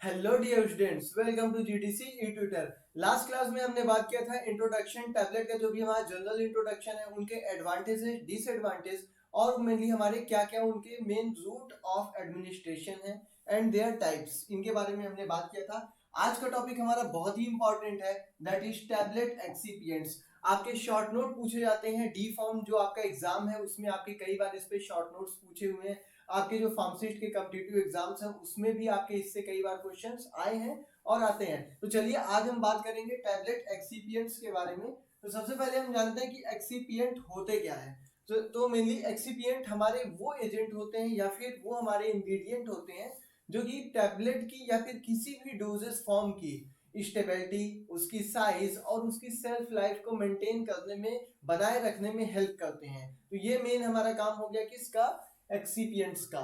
Hello dear students, welcome to GTC e tutor. Last class में हमने बात किया था इंट्रोडक्शन टैबलेट का, जो भी हमारा जनरल इंट्रोडक्शन है, उनके एडवांटेजेस, डिसएडवांटेज और मेनली हमारे क्या क्या उनके मेन रूट ऑफ एडमिनिस्ट्रेशन है एंड देयर टाइप्स, इनके बारे में हमने बात किया था। आज का टॉपिक हमारा बहुत ही इंपॉर्टेंट है, दैट इज टैबलेट एक्सिपिएंट्स। आपके शॉर्ट नोट पूछे जाते हैं, डी फॉर्म जो आपका एग्जाम है उसमें आपके कई बार इस पे शॉर्ट नोट्स पूछे हुए हैं। आपके जो फार्मासिस्ट के कॉम्पिटिटिव एग्जाम्स हैं उसमें भी आपके इससे कई बार क्वेश्चंस आए हैं और आते हैं। तो चलिए आज हम बात करेंगे टैबलेट एक्सिपिएंट्स के बारे में। तो सबसे पहले हम जानते हैं कि एक्सिपिएंट होते क्या है। तो मेनली एक्सिपिएंट हमारे वो एजेंट होते हैं या फिर वो हमारे इंग्रेडिएंट होते हैं जो कि टैबलेट की या फिर किसी भी डोजेस फॉर्म की स्टेबिलिटी, उसकी साइज और उसकी सेल्फ लाइफ को मेंटेन करने में, बनाए रखने में हेल्प करते हैं। तो ये मेन हमारा काम हो गया किसका, एक्सिपिएंट्स का।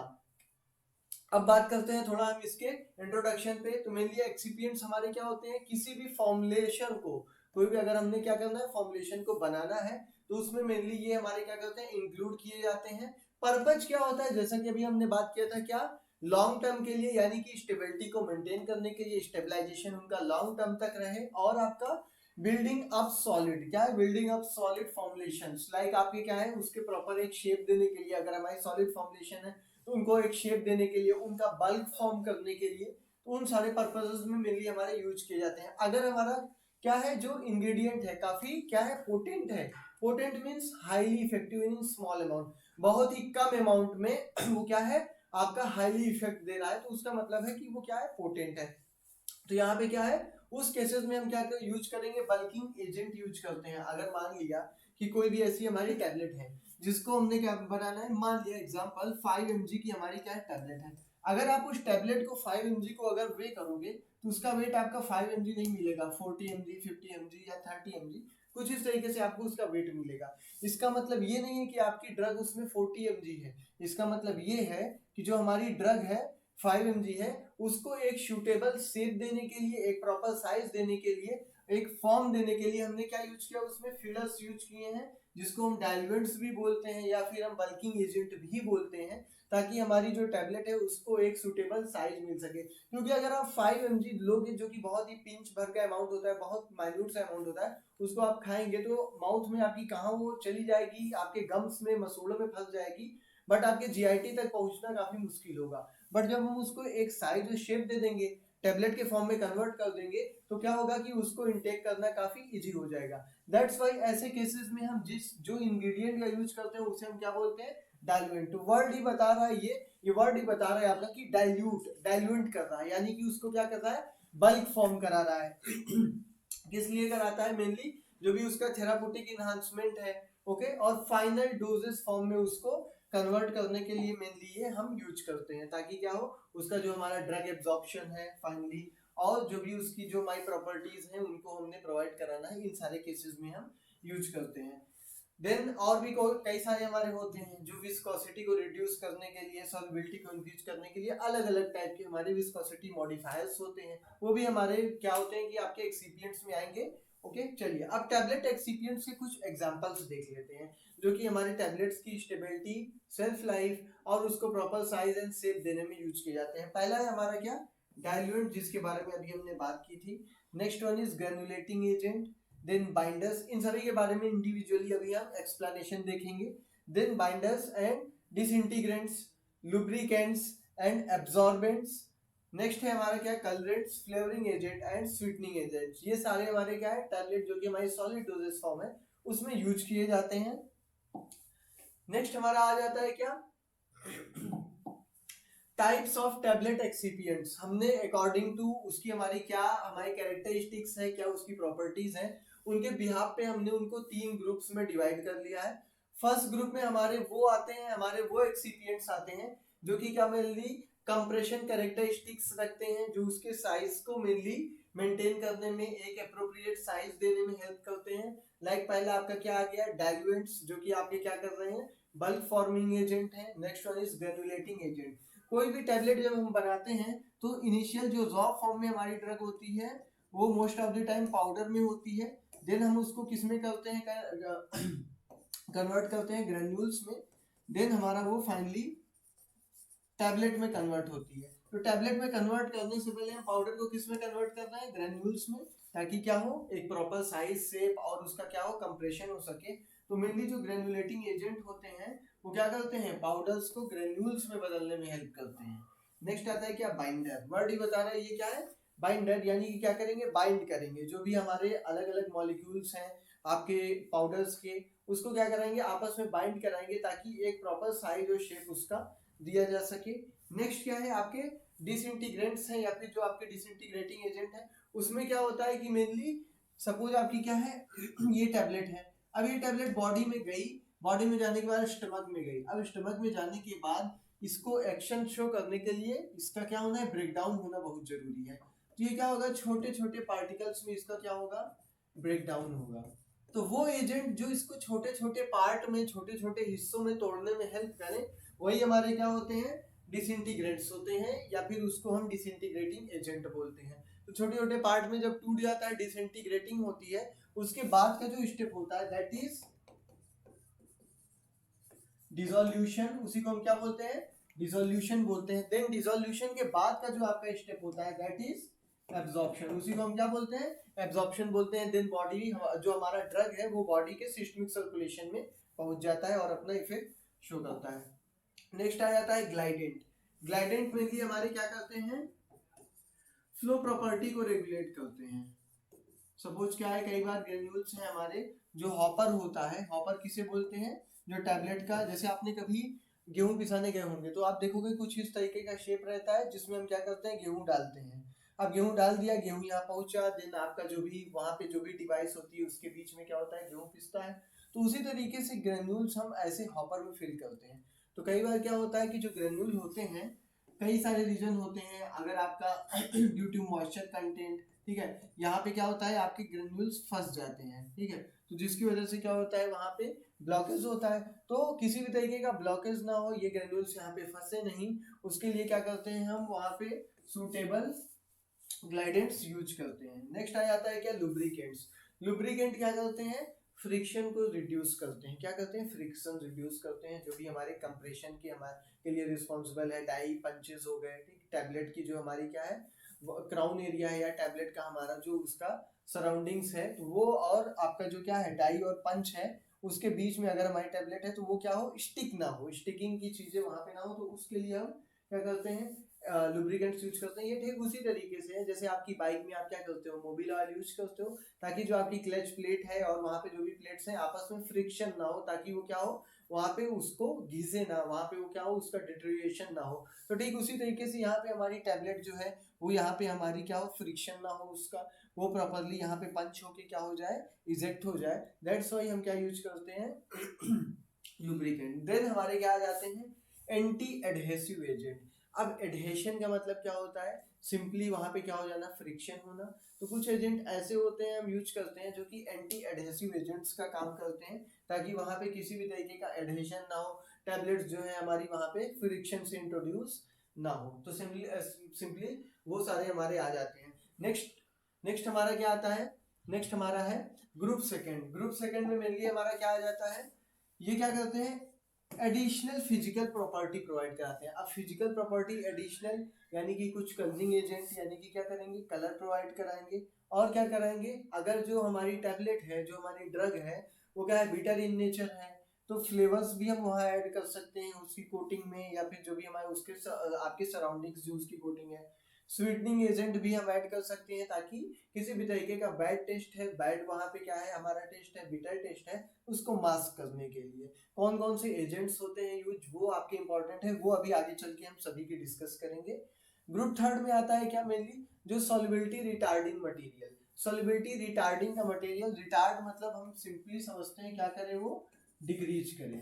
अब बात करते हैं थोड़ा हम इसके इंट्रोडक्शन पे। तो मेनली एक्सिपिएंट्स हमारे क्या होते हैं, किसी भी फॉर्मुलेशन को, कोई भी अगर हमने क्या करना है, फॉर्मुलेशन को बनाना है, तो उसमें मेनली ये हमारे क्या करते हैं, इंक्लूड किए जाते हैं। पर्पज क्या होता है, जैसा कि अभी हमने बात किया था, क्या लॉन्ग टर्म के लिए, यानी कि स्टेबिलिटी को मेंटेन करने के लिए, स्टेबलाइजेशन उनका लॉन्ग टर्म तक रहे। और आपका बिल्डिंग अप सॉलिड, क्या है, building up solid formulations, like आपके क्या है, उसके प्रॉपर एक शेप देने के लिए, अगर हमारी सॉलिड फॉर्मुलेशन है तो उनको एक शेप देने के लिए, उनका बल्क फॉर्म करने के लिए, तो उन सारे पर्पसेस में मेनली हमारे यूज किए जाते हैं। अगर हमारा क्या है, जो इंग्रेडिएंट है काफी क्या है, पोटेंट है। Potent means highly effective in small amount, बहुत ही कम अमाउंट में वो क्या है, आपका हाईली इफेक्ट दे रहा है, तो उसका मतलब है कि वो क्या है, पोटेंट है। तो यहाँ पे क्या है, उस केसेस में हम क्या यूज करेंगे, बल्किंग एजेंट यूज करते हैं। अगर मान लिया कि कोई भी ऐसी हमारी टैबलेट है जिसको हमने क्या बनाना है, मान लिया एग्जांपल 5 mg की हमारी क्या है, टैबलेट है। अगर आप उस टैबलेट को 5 mg को अगर वे करोगे तो उसका वेट आपका 5 mg नहीं मिलेगा, 40 mg, 50 mg या 30 mg, कुछ इस तरीके से आपको उसका वेट मिलेगा। इसका मतलब ये नहीं है कि आपकी ड्रग उसमें 40 mg है। इसका मतलब ये है कि जो हमारी ड्रग है 5 mg है, उसको एक सूटेबल शेप देने के लिए, एक प्रॉपर साइज देने के लिए, एक फॉर्म देने के लिए हमने क्या यूज किया, उसमें फिलर्स यूज किए हैं, जिसको हम डाइल्यूएंट्स भी बोलते हैं या फिर हम बल्किंग एजेंट भी बोलते हैं, ताकि हमारी जो टैबलेट है उसको एक सूटेबल साइज मिल सके। क्योंकि अगर आप 5 mg लोगे, जो कि बहुत ही पिंच भर का अमाउंट होता है, बहुत माइन्यूट सा अमाउंट होता है, उसको आप खाएंगे तो माउथ में आपकी कहाँ वो चली जाएगी, आपके गम्स में, मसूड़ों में फंस जाएगी, बट आपके जीआईटी तक पहुंचना काफी मुश्किल होगा। बट जब हम उसको एक साइज और शेप दे देंगे, टेबलेट के फॉर्म में कन्वर्ट कर देंगे, तो क्या होगा कि उसको इनटेक करना काफी इजी हो जाएगा। दैट्स वाई ऐसे केसेस में हम जिस जो इंग्रेडिएंट का यूज करते हैं उसे हम क्या बोलते हैं, डाइल्यूएंट। तो वर्ड ही बता रहा है, ये वर्ड ही बता रहा है आपका कि डाइल्यूएंट कर रहा है, यानी कि उसको क्या कर रहा है, बल्क फॉर्म करा रहा है। किस लिए कराता है, मेनली जो भी उसका थेराप्यूटिक इन्हांसमेंट है, ओके, और फाइनल डोजेस फॉर्म में उसको कन्वर्ट करने के लिए मेनली ये हम यूज करते हैं, ताकि क्या हो, उसका जो हमारा ड्रग एब्जॉर्प्शन है फाइनली, और जो भी उसकी जो माई प्रॉपर्टीज हैं उनको हमने प्रोवाइड कराना है, इन सारे केसेस में हम यूज करते हैं। देन और भी कई सारे हमारे होते हैं जो विस्कोसिटी को रिड्यूस करने के लिए, सॉल्युबिलिटी को इंक्रीज करने के लिए अलग अलग टाइप के हमारे विस्कोसिटी मॉडिफायर्स होते हैं, वो भी हमारे क्या होते हैं कि आपके एक्सिपिएंट्स में आएंगे। ओके, चलिए अब टैबलेट एक्सिपिएंट्स के कुछ एग्जांपल्स देख लेते हैं, जो कि हमारे टैबलेट्स की स्टेबिलिटी, सेल्फ लाइफ और उसको प्रॉपर साइज एंड शेप देने में यूज किए जाते हैं। पहला है हमारा क्या, डाइल्यूएंट, जिसके बारे में अभी हमने बात की थी। Next one is granulating agent, then binders, इन सभी के बारे में इंडिविजुअली अभी हम एक्सप्लेनेशन देखेंगे। Then binders and disintegrants, lubricants and absorbents. Next है हमारा क्या, colourants, flavouring agent and sweetening agents. ये सारे हमारे क्या है, टैबलेट जो कि हमारी सॉलिड डोजेस फॉर्म है उसमें यूज किए जाते हैं। नेक्स्ट हमारा आ जाता है क्या, टाइप्स ऑफ टैबलेट एक्सिपिएंट्स। हमने अकॉर्डिंग टू उसकी हमारी क्या, हमारी कैरेक्टरिस्टिक्स है, क्या उसकी प्रॉपर्टीज है, उनके बिहाफ पे हमने उनको 3 ग्रुप्स में डिवाइड कर लिया है। फर्स्ट ग्रुप में हमारे वो आते हैं, हमारे वो एक्सिपिएंट्स आते हैं जो कि क्या, मेनली कंप्रेशन कैरेक्टरिस्टिक्स रखते हैं, जो उसके साइज को मेनली मेंटेन करने में, एक अप्रोप्रिएट साइज देने में हेल्प करते हैं। लाइक पहला आपका क्या आ गया, डाइल्यूएंट्स, जो कि आपके क्या कर रहे हैं, बल्क फॉर्मिंग एजेंट है। Next one is granulating agent. कोई भी टैबलेट जब हम बनाते हैं तो इनिशियल जो रॉ फॉर्म में हमारी ड्रग होती है वो most of the time powder में होती है। देन हम उसको किस में करते हैं, कन्वर्ट करते हैं ग्रेन्यूल्स में। देन हमारा वो फाइनली टैबलेट में कन्वर्ट होती है। तो टैबलेट में कन्वर्ट करने से पहले हम पाउडर को किस में कन्वर्ट करना है, ग्रेन्यूल्स में, ताकि क्या हो, एक प्रॉपर साइज, शेप और उसका क्या हो, कंप्रेशन हो सके। तो मेनली जो ग्रेनुलेटिंग एजेंट होते हैं वो क्या करते हैं, पाउडर्स को ग्रेन्यूल्स में बदलने में हेल्प करते हैं। नेक्स्ट आता है क्या, बाइंडर। वर्ड ही बता रहा है ये क्या है, बाइंडर, यानी कि क्या करेंगे, बाइंड करेंगे जो भी हमारे अलग अलग मॉलिक्यूल्स हैं आपके पाउडर्स के, उसको क्या कराएंगे, आपस में बाइंड कराएंगे ताकि एक प्रॉपर साइज और शेप उसका दिया जा सके। नेक्स्ट क्या है, आपके डिसइंटीग्रेंट्स हैं या फिर जो आपके डिसइंटीग्रेटिंग एजेंट है, उसमें क्या होता है कि मेनली सपोज आपकी क्या है ये टैबलेट है, अब ये टैबलेट बॉडी में गई, बॉडी में जाने के बाद स्टमक में गई, अब स्टमक में जाने के बाद इसको एक्शन शो करने के लिए इसका क्या होना है, ब्रेक डाउन होना बहुत जरूरी है। तो ये क्या होगा, छोटे छोटे पार्टिकल्स में इसका क्या होगा, ब्रेक डाउन होगा। तो वो एजेंट जो इसको छोटे छोटे पार्ट में, छोटे छोटे हिस्सों में तोड़ने में हेल्प करें, वही हमारे क्या होते हैं, डिसइंटीग्रेंट्स होते हैं, या फिर उसको हम डिसइंटीग्रेटिंग एजेंट बोलते हैं। तो छोटे छोटे पार्ट में जब टूट जाता है, डिसइंटीग्रेटिंग होती है, उसके बाद का जो स्टेप होता है दैट इज डिसोल्यूशन, उसी को हम क्या बोलते हैं, डिसोल्यूशन बोलते हैं। देन डिसोल्यूशन के बाद का जो आपका स्टेप होता है दैट इज एब्जॉर्प्शन, उसी को हम क्या बोलते हैं, एब्जॉर्प्शन बोलते हैं। देन बॉडी, जो हमारा ड्रग है वो बॉडी के सिस्टमिक सर्कुलेशन में पहुंच जाता है और अपना इफेक्ट शो करता है। नेक्स्ट आ जाता है ग्लाइडेंट। ग्लाइडेंट में भी हमारे क्या करते हैं, फ्लो प्रॉपर्टी को रेगुलेट करते हैं। सपोज क्या है, कई बार ग्रेन्यूल्स हैं हमारे, जो हॉपर होता है, हॉपर किसे बोलते हैं, जो टैबलेट का, जैसे आपने कभी गेहूं पिसाने गए होंगे तो आप देखोगे कुछ इस तरीके का शेप रहता है जिसमें हम क्या करते हैं, गेहूं डालते हैं। अब गेहूं डाल दिया, गेहूं यहाँ पहुंचा, देन आपका जो भी वहां पे जो भी डिवाइस होती है उसके बीच में क्या होता है, गेहूं पिसता है। तो उसी तरीके से ग्रेन्यूल्स हम ऐसे हॉपर में फिल करते हैं। तो कई बार क्या होता है कि जो ग्रेन्यूल होते हैं, कई सारे रीजन होते हैं, अगर आपका ड्यू टू मॉइस्चर कंटेंट, ठीक है, यहाँ पे क्या होता है, आपके ग्रेन्यूल्स फंस जाते हैं, ठीक है, तो जिसकी वजह से क्या होता है, वहां पे ब्लॉकेज होता है। तो किसी भी तरीके का ब्लॉकेज ना हो, ये ग्रेन्यूल्स यहाँ पे फंसे नहीं, उसके लिए क्या करते हैं, हम वहां पे सूटेबल ग्लाइडेंट्स यूज करते हैं। नेक्स्ट आ जाता है क्या, लुब्रिकेंट्स। लुब्रिकेंट क्या करते हैं, फ्रिक्शन को रिड्यूस करते हैं। क्या करते हैं, फ्रिक्शन रिड्यूस करते हैं, जो भी हमारे कंप्रेशन की हमारे के लिए रिस्पॉन्सिबल है, डाई पंचेस हो गए, ठीक, टैबलेट की जो हमारी क्या है क्राउन एरिया है या टैबलेट का हमारा जो उसका सराउंडिंग्स है, तो वो और आपका जो क्या है डाई और पंच है, उसके बीच में अगर हमारी टैबलेट है तो वो क्या हो, स्टिक ना हो, स्टिकिंग की चीजें वहां पे ना हो, तो उसके लिए हम क्या करते हैं, लुब्रिकेंट्स यूज करते हैं। ये ठीक उसी तरीके से है जैसे आपकी बाइक में आप क्या करते हो, मोबिल ऑयल यूज करते हो, ताकि जो आपकी क्लच प्लेट है और वहां पे जो भी प्लेट्स हैं आपस में फ्रिक्शन ना हो, ताकि वो क्या हो, वहां पे उसको घिसे ना, वहां पे वो क्या हो, उसका डिटोरिएशन ना हो। तो ठीक उसी तरीके से यहाँ पे हमारी टैबलेट जो है वो यहाँ पे हमारी क्या हो, फ्रिक्शन ना हो उसका, वो प्रॉपरली यहाँ पे पंच होके क्या हो जाए, इजेक्ट हो जाए। दैट्स वाई हम क्या यूज करते हैं, लुब्रिकेंट। देन हमारे क्या आ जाते हैं, एंटी एडहेसिव एजेंट। अब एडहेशन का मतलब क्या होता है, सिंपली वहां पे क्या हो जाना, फ्रिक्शन होना। तो कुछ एजेंट ऐसे होते हैं हम यूज करते हैं जो कि एंटी एडहेसिव एजेंट्स का काम करते हैं, ताकि वहां पे किसी भी तरीके का एडहेशन ना हो, टैबलेट्स जो है हमारी वहां पे फ्रिक्शन से इंट्रोड्यूस ना हो। तो सिंपली वो सारे हमारे आ जाते हैं। नेक्स्ट हमारा क्या आता है, नेक्स्ट हमारा है ग्रुप सेकंड। ग्रुप सेकंड में मेनली हमारा क्या आ जाता है, ये क्या करते हैं, एडिशनल फिजिकल प्रॉपर्टी प्रोवाइड कराते हैं। अब फिजिकल प्रॉपर्टी एडिशनल यानी कि कुछ कलरिंग एजेंट, यानी कि क्या करेंगे, कलर प्रोवाइड कराएंगे। और क्या कराएंगे, अगर जो हमारी टैबलेट है, जो हमारी ड्रग है, वो क्या है, बिटर इन नेचर है, तो फ्लेवर्स भी हम वहाँ ऐड कर सकते हैं उसकी कोटिंग में, या फिर जो भी हमारे उसके आपके सराउंडिंग्स जो उसकी कोटिंग है, स्वीटनिंग एजेंट भी हम ऐड कर सकते हैं, ताकि किसी भी तरीके का बैड टेस्ट है, बैड वहाँ पे क्या है, हमारा टेस्ट है, बिटर टेस्ट है, उसको मास्क करने के लिए कौन कौन से एजेंट्स होते हैं यूज, वो आपके इंपॉर्टेंट है, वो अभी आगे चल के हम सभी की डिस्कस करेंगे। ग्रुप थर्ड में आता है क्या, मेनली जो solubility retarding material. Solubility retarding का मटेरियल, रिटार्ड मतलब हम सिंपली समझते हैं क्या करें, वो डिक्रीज करें।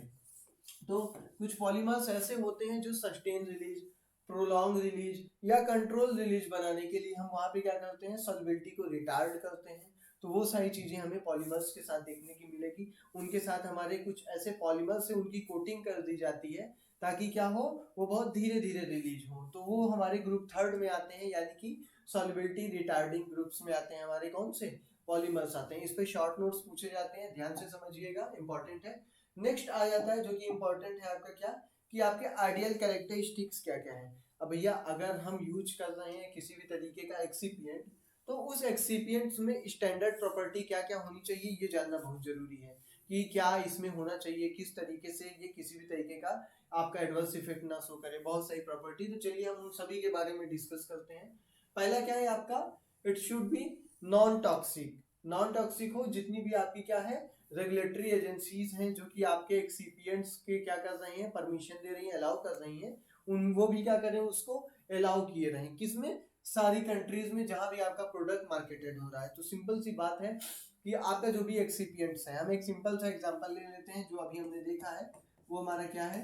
तो कुछ पॉलीमर्स ऐसे होते हैं जो सस्टेन रिलीज, प्रोलॉन्ग रिलीज या कंट्रोल रिलीज बनाने के लिए हम वहां पे क्या करते हैं, सॉल्युबिलिटी को रिटार्ड करते हैं। तो वो सारी चीजें हमें पॉलीमर्स के साथ देखने की मिलेगी। उनके साथ हमारे कुछ ऐसे पॉलीमर्स से उनकी कोटिंग कर दी जाती है, ताकि क्या हो, वो बहुत धीरे धीरे रिलीज हो। तो वो हमारे ग्रुप थर्ड में आते हैं, यानी कि सॉल्युबिलिटी रिटार्डिंग ग्रुप्स में आते हैं हमारे कौन से, पॉलीमर्स आते हैं। इस पे शॉर्ट नोट्स पूछे जाते हैं, ध्यान से समझिएगा, इंपॉर्टेंट है। नेक्स्ट आ जाता है जो कि इंपॉर्टेंट है आपका क्या, कि आपके आइडियल कैरेक्टरिस्टिक्स क्या क्या है। अब भैया अगर हम यूज कर रहे हैं किसी भी तरीके का एक्सीपिएंट, तो उस एक्सीपिएंट्स में स्टैंडर्ड प्रॉपर्टी क्या क्या होनी चाहिए ये जानना बहुत जरूरी है कि क्या इसमें होना चाहिए, किस तरीके से ये किसी भी तरीके का आपका एडवर्स इफेक्ट ना शो करे, बहुत सारी प्रॉपर्टी। तो चलिए हम उन सभी के बारे में डिस्कस करते हैं। पहला क्या है आपका, it should be non toxic. Non toxic हो, जितनी भी आपकी क्या है रेगुलेटरी एजेंसीज हैं जो कि आपके एक्सीपिएंट्स के क्या कर रही हैं, परमिशन दे रही हैं, अलाउ कर रही हैं, उन वो भी क्या करें उसको अलाउ किए रहें। किसमें, सारी कंट्रीज में जहां भी आपका प्रोडक्ट मार्केटेड हो रहा है। तो सिंपल सी बात है कि आपका जो भी एक्सीपिएंट्स है, हम एक सिंपल सा एग्जांपल ले लेते हैं जो अभी हमने देखा है, वो हमारा क्या है,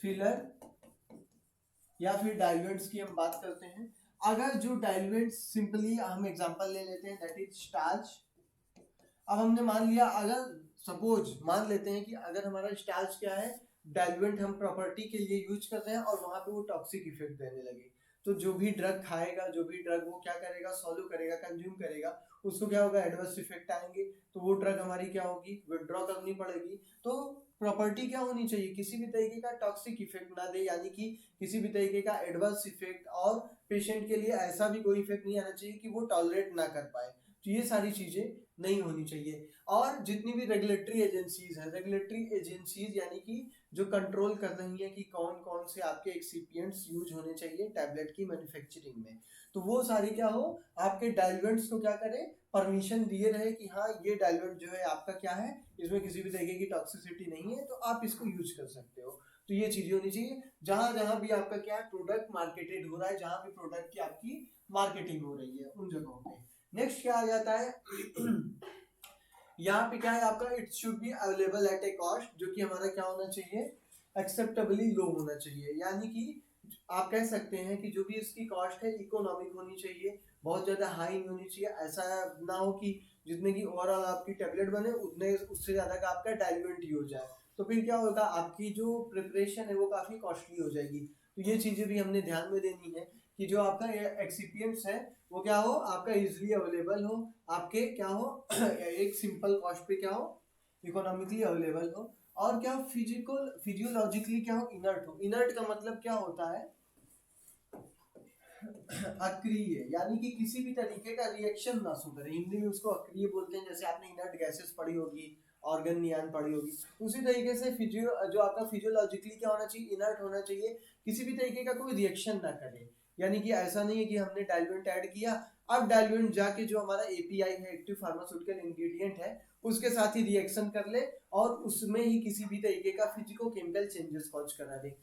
फिलर या फिर डाइल्यूएंट्स की हम बात करते हैं। अगर जो डाइल्यूएंट्स, सिंपली हम एग्जांपल ले लेते हैं दैट इज स्टार्च। अब हमने मान लिया, अगर सपोज मान लेते हैं कि अगर हमारा स्टार्च क्या है, डाइल्यूएंट हम प्रॉपर्टी के लिए यूज कर रहे हैं और वहां पे वो टॉक्सिक इफेक्ट देने लगे, तो जो भी ड्रग खाएगा, जो भी ड्रग वो क्या करेगा, सॉल्व करेगा, कंज्यूम करेगा, उसको क्या होगा, एडवर्स इफेक्ट आएंगे, तो वो ड्रग हमारी क्या होगी, विड्रॉ करनी पड़ेगी। तो प्रॉपर्टी क्या होनी चाहिए, किसी भी तरीके का टॉक्सिक इफेक्ट ना दे, यानी कि किसी भी तरीके का एडवर्स इफेक्ट, और पेशेंट के लिए ऐसा भी कोई इफेक्ट नहीं आना चाहिए कि वो टॉलरेट ना कर पाए। तो ये सारी चीजें नहीं होनी चाहिए। और जितनी भी रेगुलेटरी एजेंसीज है, रेगुलेटरी एजेंसीज यानी कि जो कंट्रोल कर रही है कि कौन कौन से आपके एक्सिपिएंट्स यूज होने चाहिए टैबलेट की मैन्युफैक्चरिंग में, तो वो सारी क्या हो, आपके डाइल्यूएंट्स को क्या करें, परमिशन दिए रहे कि हाँ ये डाइल्यूएंट जो है आपका क्या है, इसमें किसी भी तरीके की टॉक्सिसिटी नहीं है, तो आप इसको यूज कर सकते हो। तो ये चीजें होनी चाहिए जहां जहां भी आपका क्या है प्रोडक्ट मार्केटेड हो रहा है, जहां भी प्रोडक्ट की आपकी मार्केटिंग हो रही है उन जगहों पे। नेक्स्ट क्या आ जाता है यहाँ पे क्या है आपका, it should be available at A cost, जो कि हमारा क्या होना चाहिए, एक्सेप्टेबली लो होना चाहिए। यानी कि आप कह सकते हैं कि जो भी इसकी कॉस्ट है इकोनॉमिक होनी चाहिए, बहुत ज्यादा हाई नहीं होनी चाहिए। ऐसा ना हो कि जितने की ओवरऑल आपकी टेबलेट बने उतने उससे ज्यादा का आपका डाइल्यूएंट ही हो जाए, तो फिर क्या होगा, आपकी जो प्रिपरेशन है वो काफी कॉस्टली हो जाएगी। तो ये चीजें भी हमने ध्यान में देनी है कि जो आपका एक्सिपिएंट्स है वो क्या हो, आपका इजिली अवेलेबल हो, आपके क्या हो एक सिंपल कॉस्ट पे क्या हो, इकोनॉमिकली अवेलेबल हो, और क्या फिजिकल फिजियोलॉजिकली क्या हो, इनर्ट हो। इनर्ट का मतलब क्या होता है, अक्रिय, यानी कि किसी भी तरीके का रिएक्शन ना शो करे, हिंदी में उसको अक्रिय बोलते हैं। जैसे आपने इनर्ट गैसेस पढ़ी होगी, ऑर्गन नियान पढ़ी होगी, उसी तरीके से फिजियो जो आपका फिजियोलॉजिकली क्या होना चाहिए, इनर्ट होना चाहिए, किसी भी तरीके का कोई रिएक्शन ना करे। यानी कि ऐसा नहीं है कि हमने डाइल्यूएंट ऐड किया, अब डाइल्यूएंट जाके जो हमारा एपीआई है, एक्टिव फार्मास्यूटिकल इंग्रेडिएंट है, उसके साथ ही रिएक्शन कर ले और उसमें ही किसी भी तरीके का फिजिको केमिकल चेंजेस कॉज करा दे।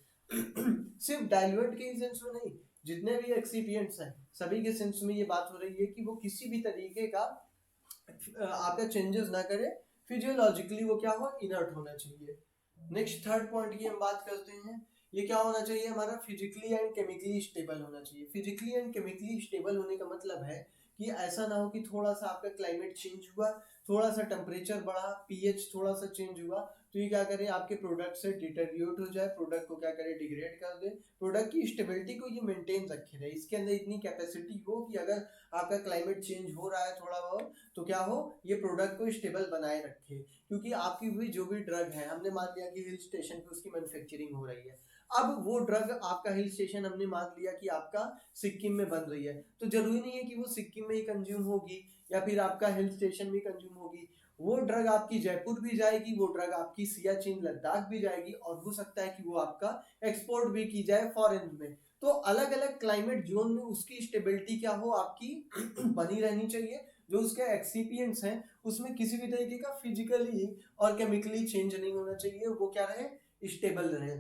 सिर्फ डाइल्यूएंट के ही सेंस में नहीं, जितने भी एक्सिपिएंट्स हैं सभी के सेंस में ये बात हो रही है कि वो किसी भी तरीके का आपका चेंजेस ना करे, फिजियोलॉजिकली वो क्या हो, इनर्ट होना चाहिए। नेक्स्ट थर्ड पॉइंट की हम बात करते हैं, ये क्या होना चाहिए हमारा, फिजिकली एंड केमिकली स्टेबल होना चाहिए। फिजिकली एंड केमिकली स्टेबल होने का मतलब है कि ऐसा ना हो कि थोड़ा सा आपका क्लाइमेट चेंज हुआ, थोड़ा सा टेम्परेचर बढ़ा, पीएच थोड़ा सा चेंज हुआ, तो ये क्या करे, आपके प्रोडक्ट से डिटेरियोरेट हो जाए, प्रोडक्ट को क्या करे, डिग्रेड कर दे। प्रोडक्ट की स्टेबिलिटी को ये मेंटेन रखे रहे, इसके अंदर इतनी कैपेसिटी हो कि अगर आपका क्लाइमेट चेंज हो रहा है थोड़ा बहुत, तो क्या हो, ये प्रोडक्ट को स्टेबल बनाए रखे। क्योंकि आपकी भी जो भी ड्रग है, हमने मान लिया कि हिल स्टेशन पे उसकी मैन्युफैक्चरिंग हो रही है, अब वो ड्रग आपका हिल स्टेशन हमने मान लिया कि आपका सिक्किम में बन रही है, तो जरूरी नहीं है कि वो सिक्किम में ही कंज्यूम होगी या फिर आपका हिल स्टेशन में कंज्यूम होगी। वो ड्रग आपकी जयपुर भी जाएगी, वो ड्रग आपकी सियाचिन लद्दाख भी जाएगी, और हो सकता है कि वो आपका एक्सपोर्ट भी की जाए फॉरेन में। तो अलग अलग क्लाइमेट जोन में उसकी स्टेबिलिटी क्या हो, आपकी बनी रहनी चाहिए। जो उसके एक्सिपिएंट्स हैं उसमें किसी भी तरीके का फिजिकली और केमिकली चेंज नहीं होना चाहिए, वो क्या रहे, स्टेबल रहे।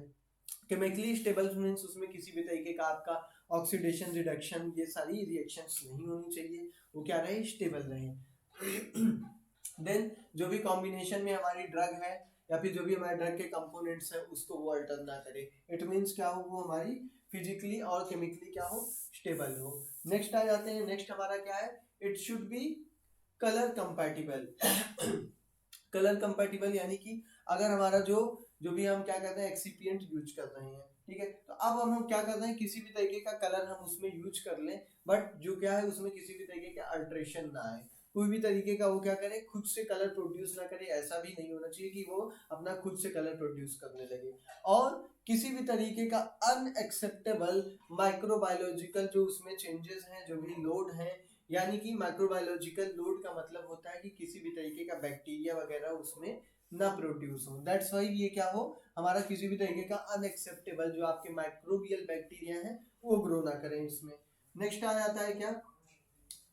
केमिकली स्टेबल मींस उसमें किसी भी तरीके का आपका ऑक्सीडेशन, रिडक्शन, ये सारी रिएक्शंस नहीं होनी चाहिए, वो क्या रहे, स्टेबल रहे। देन जो भी कॉम्बिनेशन में हमारी ड्रग है या फिर जो भी हमारे ड्रग के कंपोनेंट्स हैं उसको वो अल्टर ना करे। इट मींस क्या हो, वो हमारी फिजिकली और केमिकली क्या हो, स्टेबल हो। नेक्स्ट आ जाते हैं, नेक्स्ट हमारा क्या है, it should be colour compatible. Colour compatible यानी कि अगर हमारा जो जो भी हम क्या करते हैं एक्सिपिएंट यूज कर रहे हैं, ठीक है, तो अब हम क्या कर रहे हैं, किसी भी तरीके का कलर हम उसमें यूज कर लें, बट जो क्या है उसमें किसी भी तरीके का अल्ट्रेशन ना आए। कोई भी तरीके का वो क्या करे, खुद से कलर प्रोड्यूस ना करे। ऐसा भी नहीं होना चाहिए कि वो अपना खुद से कलर प्रोड्यूस करने लगे। और किसी भी तरीके का अनएक्सेप्टेबल माइक्रोबायोलॉजिकल जो उसमें चेंजेस हैं, जो भी लोड हैं, यानी कि माइक्रोबायोलॉजिकल लोड का मतलब होता है कि किसी भी तरीके का बैक्टीरिया वगैरह उसमें ना प्रोड्यूस हो। दैट्स वाई ये क्या हो, हमारा किसी भी तरीके का अनएक्सेप्टेबल जो आपके माइक्रोबियल बैक्टीरिया है वो ग्रो ना करें इसमें। नेक्स्ट आ जाता है क्या,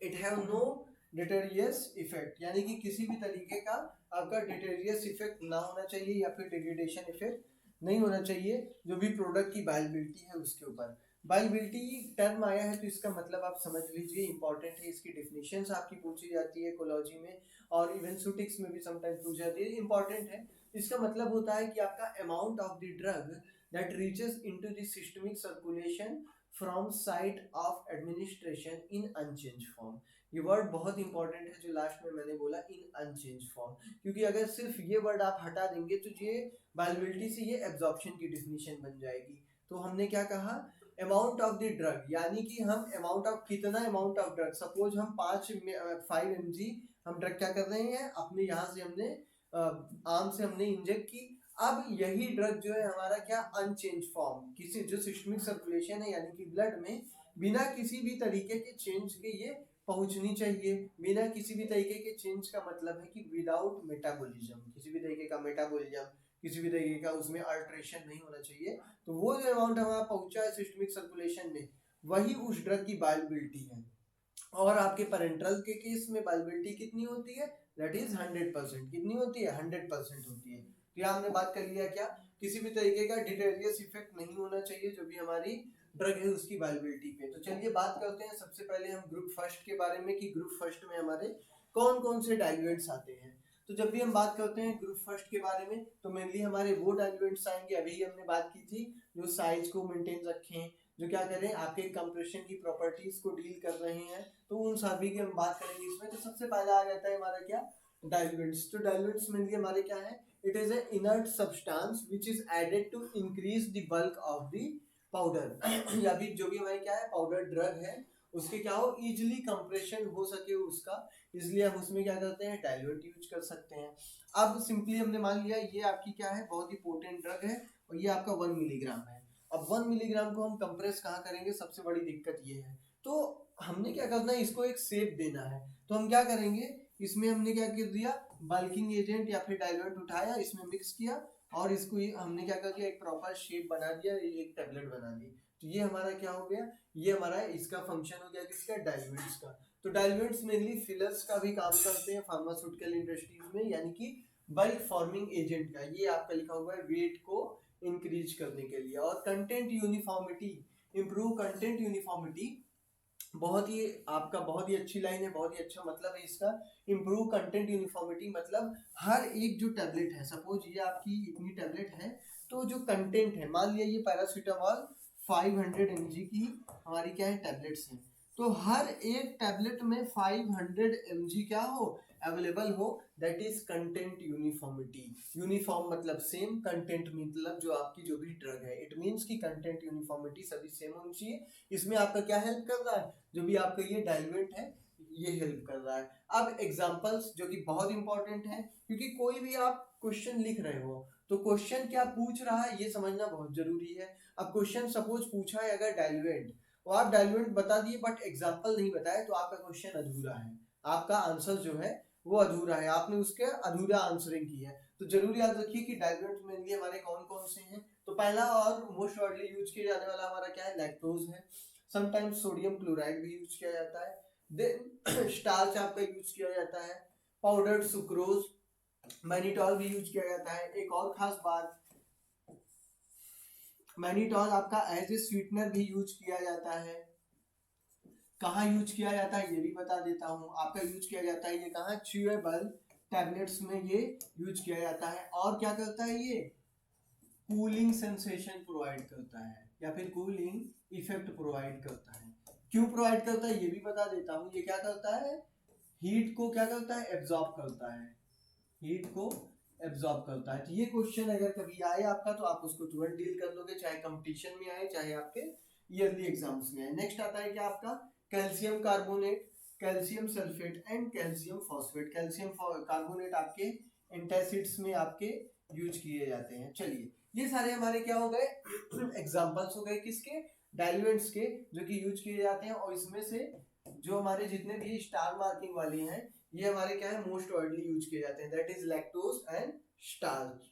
इट हैव नो डिटेरियस इफेक्ट, यानी कि किसी भी तरीके का आपका डिटेरियस इफेक्ट ना होना चाहिए या फिर डिग्रेडेशन इफेक्ट नहीं होना चाहिए जो भी प्रोडक्ट की बायोबिलिटी है उसके ऊपर। बायोबिलिटी टर्म आया है तो इसका मतलब आप समझ लीजिए, इंपॉर्टेंट है, इसकी डेफिनेशंस आपकी पूछी जाती है कोलॉजी में और इवन सुटिक्स में भी समटाइम पूछी जाती है, इंपॉर्टेंट है। इसका मतलब होता है कि आपका amount of the drug that reaches into the systemic circulation from site of administration in unchange form. ये वर्ड बहुत इंपॉर्टेंट है जो लास्ट में मैंने बोला, इन अनचेंज फॉर्म, क्योंकि अगर सिर्फ ये वर्ड आप हटा देंगे तो ये बायोबिलिटी से ये एब्जॉर्प्शन की डिफिनीशन बन जाएगी। तो हमने क्या कहा, अमाउंट ऑफ द ड्रग, यानी कि हम अमाउंट ऑफ, कितना अमाउंट ऑफ ड्रग, सपोज हम 5 mg हम ड्रग क्या कर रहे हैं, अपने यहाँ से हमने आर्म से हमने इंजेक्ट की। अब यही ड्रग जो है हमारा क्या, अनचेंज फॉर्म, किसी जो सिस्टमिक सर्कुलेशन है यानी कि ब्लड में बिना किसी भी तरीके के चेंज के ये पहुंचनी चाहिए। बिना किसी भी तरीके के चेंज का मतलब है कि विदाउट मेटाबॉलिज्म, किसी भी तरीके का मेटाबॉलिज्म, किसी भी तरीके का उसमें अल्ट्रेशन नहीं होना चाहिए। तो वो जो अमाउंट हमारा पहुंचा है सिस्टमिक सर्कुलेशन में, वही उस ड्रग की बायोबिलिटी है। और आपके पेरेंटल के केस में बायोबिलिटी कितनी होती है, दैट इज 100%। कितनी होती है, 100% होती है। तो यहाँ हमने बात कर लिया क्या, किसी भी तरीके का डिटेरियस इफेक्ट नहीं होना चाहिए जो भी हमारी ड्रग है उसकी बायोबिलिटी पे। तो चलिए बात करते हैं सबसे पहले हम ग्रुप फर्स्ट के बारे में कि ग्रुप फर्स्ट में हमारे कौन कौन से डाइल्यूएंट्स आते हैं। तो जब भी हम बात करते हैं ग्रुप फर्स्ट के बारे में तो मेनली हमारे वो डाइल्यूएंट्स आएंगे, अभी हमने बात की थी, जो साइज को मेंटेन रखें, जो क्या करें आपके कंप्रेशन की प्रॉपर्टीज को डील कर रहे हैं। तो उन सभी की हम बात करेंगे इसमें। तो सबसे पहला आ जाता है हमारा क्या, डाइल्यूएंट्स। तो डाइल्यूएंट्स मेनली हमारे क्या है, it is a inert substance which is added to increase the bulk of the powder या भी जो भी हमारे क्या है पाउडर ड्रग है उसके क्या हो, इजिली कंप्रेशन हो सके उसका, इसलिए हम उसमें क्या करते हैं, डाइल्यूएंट यूज कर सकते हैं। अब सिंपली हमने मान लिया ये आपकी क्या है, बहुत ही पोटेंट ड्रग है और ये आपका 1 मिलीग्राम है। अब 1 मिलीग्राम को हम कंप्रेस कहाँ करेंगे, सबसे बड़ी दिक्कत ये है। तो हमने क्या करना है, इसको एक शेप देना है। तो हम क्या करेंगे, इसमें हमने क्या कर दिया, बल्किंग एजेंट या फिर डाइल्यूएंट उठाया, इसमें मिक्स किया और इसको हमने क्या कर दिया, एक प्रॉपर शेप बना दिया, एक टेबलेट बना दी। तो ये हमारा क्या हो गया, ये हमारा इसका फंक्शन हो गया किसका, डाइल्यूएंट्स का। तो डाइल्यूएंट्स मेनली फिलर्स का भी काम करते हैं फार्मास्यूटिकल इंडस्ट्रीज में, यानी कि बल्क फॉर्मिंग एजेंट का। ये आपका लिखा हुआ है वेट को इंक्रीज करने के लिए। और content uniformity, improve content uniformity, बहुत ही आपका बहुत ही अच्छी लाइन है, बहुत ही अच्छा मतलब है इसका। इंप्रूव कंटेंट यूनिफॉर्मिटी मतलब हर एक जो टैबलेट है, सपोज ये आपकी इतनी टैबलेट है, तो जो कंटेंट है, मान लिया ये पैरासीटामॉल 500 mg की हमारी क्या है टैबलेट्स हैं, तो हर एक टैबलेट में 500 mg क्या हो, अवेलेबल हो, that is content uniformity. Uniform मतलब सेम, कंटेंट मतलब जो आपकी जो भी ड्रग है, इट मींस की कंटेंट यूनिफॉर्मिटी सभी सेम होनी चाहिए। इसमें आपका क्या हेल्प कर रहा है, जो भी आपका ये डाइल्यूएंट है ये हेल्प कर रहा है। अब एग्जांपल्स जो कि बहुत इंपॉर्टेंट है, क्योंकि कोई भी आप क्वेश्चन लिख रहे हो तो क्वेश्चन क्या पूछ रहा है ये समझना बहुत जरूरी है। अब क्वेश्चन सपोज पूछा है अगर डाइल्यूएंट, और आप डाइल्यूएंट बता दिए बट एग्जांपल नहीं बताए, तो आपका क्वेश्चन अधूरा है, आपका आंसर जो है वो अधूरा है, आपने उसके अधूरा आंसरिंग की है। तो जरूर याद रखिए कि डाइल्यूएंट मेनली हमारे कौन कौन से हैं। तो पहला और मोस्ट वाइडली यूज किया जाने वाला हमारा क्या है, लैक्टोज है। समटाइम्स सोडियम क्लोराइड भी यूज किया जाता है। देन स्टार्च आपका यूज किया जाता है, पाउडर्ड सुक्रोज, मैनिटॉल भी यूज किया जाता है। एक और खास बात, मैनिटॉल आपका एज ए स्वीटनर भी यूज किया जाता है। कहाँ यूज किया जाता है ये भी बता देता हूँ, आपका यूज किया जाता है ये कहाँ, च्यूएबल टैबलेट्स में ये यूज किया जाता है। और क्या करता है ये, कूलिंग सेंसेशन प्रोवाइड करता है या फिर कूलिंग इफेक्ट प्रोवाइड करता है। क्यों प्रोवाइड करता है ये भी बता देता हूँ। ये क्या करता है, हीट को क्या करता है, एब्जॉर्ब करता है, हीट को एब्जॉर्ब करता है। तो ये क्वेश्चन अगर कभी आए आपका तो आप उसको तुरंत डील कर लोगे, चाहे कंपटीशन में आए चाहे आपके ईयरली एग्जाम्स में आए। नेक्स्ट आता है क्या आपका, calcium carbonate. Calcium sulphate and calcium phosphate. Calcium carbonate आपके एंटासिड्स में आपके यूज किए जाते हैं। चलिए ये सारे हमारे क्या हो गए एग्जांपल्स हो गए किसके, डाइल्यूएंट्स के, जो कि यूज किए जाते हैं। और इसमें से जो हमारे जितने भी स्टार मार्किंग वाले हैं ये हमारे क्या है मोस्ट वाइडली यूज किए जाते हैं, that is lactose and starch.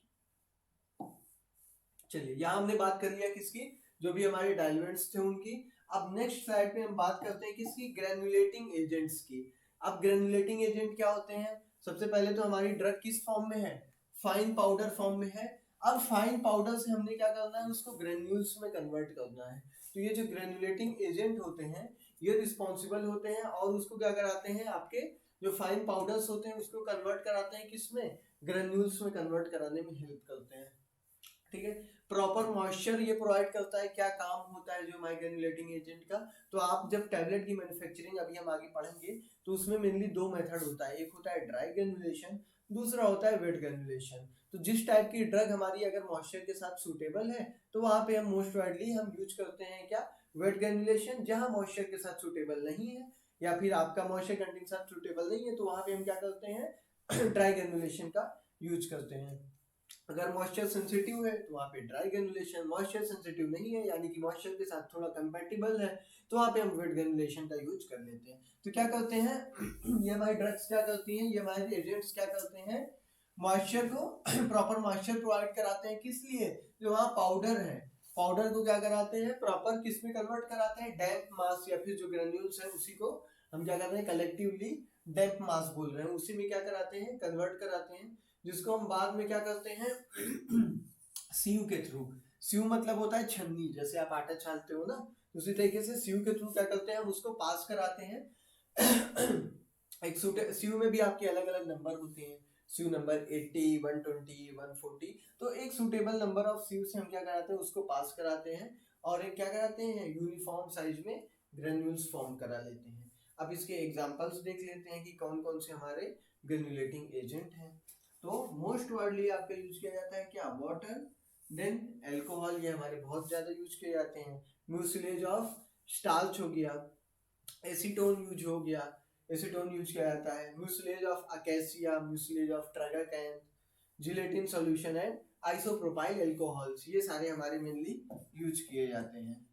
चलिए यहाँ हमने बात कर लिया किसकी, जो भी हमारे डाइल्यूएंट्स थे उनकी। अब नेक्स्ट स्लाइड पे हम बात करते हैं किसकी, ग्रेनुलेटिंग एजेंट्स की। अब ग्रेनुलेटिंग एजेंट क्या होते हैं, सबसे पहले तो हमारी ड्रग किस फॉर्म में है, फाइन पाउडर फॉर्म में है। अब फाइन पाउडर से हमने क्या करना है, उसको ग्रेन्यूल्स में कन्वर्ट करना है। तो ये जो ग्रेनुलेटिंग एजेंट होते हैं ये रिस्पॉन्सिबल होते हैं और उसको क्या कराते हैं, आपके जो फाइन पाउडर्स होते हैं उसको कन्वर्ट कराते हैं किसमें, ग्रेन्यूल्स में कन्वर्ट कराने में हेल्प करते हैं। ठीक है, प्रॉपर मॉइस्चर ये प्रोवाइड करता है। क्या काम होता है जो माइग्रेनुलेटिंग एजेंट का, तो आप जब टैबलेट की मैन्युफैक्चरिंग अभी हम आगे पढ़ेंगे तो उसमें मेनली दो मेथड होता है, एक होता है ड्राई ग्रेनुलेशन, दूसरा होता है वेट ग्रेनुलेशन। तो जिस टाइप की ड्रग हमारी अगर मॉइस्चर के साथ सूटेबल है तो वहां पे हम मोस्ट वाइडली हम यूज करते हैं क्या, वेट ग्रेनुलेशन। जहां मॉइस्चर के साथ सूटेबल नहीं है या फिर आपका मॉइस्चर कंटेंट के साथ सूटेबल नहीं है तो वहां पे हम क्या करते हैं ड्राई ग्रेनुलेशन का यूज करते हैं। अगर मॉइस्चर सेंसिटिव है तो वहाँ पे ड्राई ग्रेनुलेशन, मॉइस्चर सेंसिटिव नहीं है यानी कि मॉइस्चर के साथ थोड़ा कंपैटिबल है तो वहाँ पे हम वेट ग्रेनुलेशन का यूज कर लेते हैं। तो क्या करते हैं ये हमारी ड्रग्स क्या करती हैं, ये हमारे एजेंट्स क्या करते हैं, मॉइस्चर को प्रॉपर मॉइस्चर प्रोवाइड कराते हैं। किस लिए, जो वहाँ पाउडर है, पाउडर को क्या कराते हैं प्रॉपर किस में कन्वर्ट कराते हैं, डैम्प मास या फिर जो ग्रेन्यूल्स है उसी को हम क्या कर रहे हैं कलेक्टिवली डैम्प मास बोल रहे हैं, उसी में क्या कराते हैं कन्वर्ट कराते हैं, जिसको हम बाद में क्या करते हैं सीव के थ्रू, सीव मतलब होता है छन्नी, जैसे आप आटा छानते हो ना, उसी तरीके से सीव के थ्रू क्या करते हैं हम उसको पास कराते हैं एक सीव में भी आपके अलग अलग नंबर होते हैं, सीव नंबर 80, 120, 140, तो एक सुटेबल नंबर ऑफ सीव से हम क्या कराते हैं उसको पास कराते हैं और एक क्या कराते हैं यूनिफॉर्म साइज में ग्रेन्यूल्स फॉर्म करा लेते हैं। अब इसके एग्जांपल्स देख लेते हैं कि कौन कौन से हमारे ग्रेन्युलेटिंग एजेंट हैं। तो मोस्ट वाइडली आपका यूज किया जाता है क्या, वाटर, देन अल्कोहल, ये हमारे बहुत ज्यादा यूज किए जाते हैं। म्यूसिलेज ऑफ स्टार्च हो गया, एसीटोन यूज हो गया, एसीटोन यूज किया जाता है, mucilage of acacia, mucilage of tragacanth, gelatin solution and isopropyl alcohols, ये सारे हमारे मेनली यूज किए जाते हैं।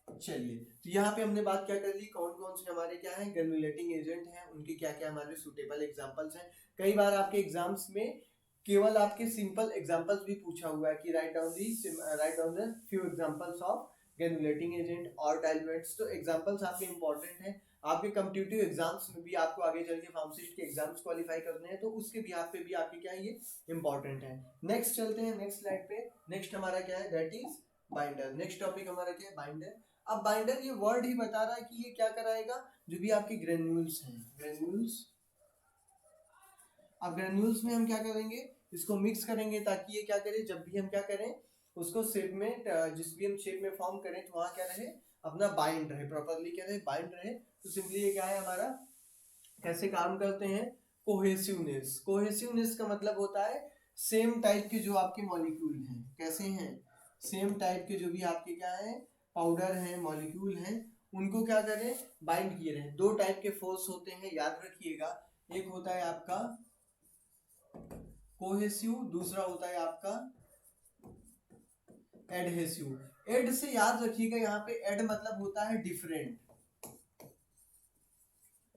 चलिए तो यहाँ पे हमने बात क्या कर ली, कौन कौन से हमारे क्या है ग्रेनुलेटिंग एजेंट हैं, उनके क्या क्या हमारे सुटेबल एग्जांपल्स हैं। कई बार आपके एग्जाम्स में केवल आपके सिंपल एग्जांपल्स भी पूछा हुआ है कि write down the few examples of granulating agent और डाइल्यूएंट्स। तो एग्जांपल्स आपके इंपॉर्टेंट हैं, आपके कॉम्पिटिटिव एग्जाम्स में भी आपको आगे चल के फार्मासिस्ट के एग्जाम्स क्वालिफाई करने हैं तो उसके भी आप पे भी आपके क्या ये इंपॉर्टेंट है। नेक्स्ट चलते हैं नेक्स्ट स्लाइड पे। नेक्स्ट हमारा क्या है, that is binder. Next topic हमारा क्या है, बाइंडर। अब बाइंडर ये वर्ड ही बता रहा है कि ये क्या कराएगा, जो भी आपके ग्रेन्यूल्स हैं, ग्रेन्यूल्स। अब ग्रेन्यूल्स में हम क्या करेंगे, इसको मिक्स करेंगे ताकि ये क्या करे, जब भी हम क्या करें उसको शेप में जिस भी हम शेप में फॉर्म करें तो वहां क्या रहे, अपना बाइंड रहे, प्रॉपरली क्या रहे, बाइंड रहे। तो सिंपली ये क्या है हमारा, कैसे काम करते हैं, कोहेसिवनेस। कोहेसिवनेस का मतलब होता है सेम टाइप के जो आपके मॉलिक्यूल हैं, कैसे हैं, सेम टाइप के जो भी आपके क्या है पाउडर हैं, मॉलिक्यूल हैं, उनको क्या करें बाइंड किए रहें। दो टाइप के फोर्स होते हैं याद रखिएगा, एक होता है आपका कोहेसिव, दूसरा होता है आपका एडहेसिव। एड से याद रखिएगा, यहाँ पे एड मतलब होता है डिफरेंट,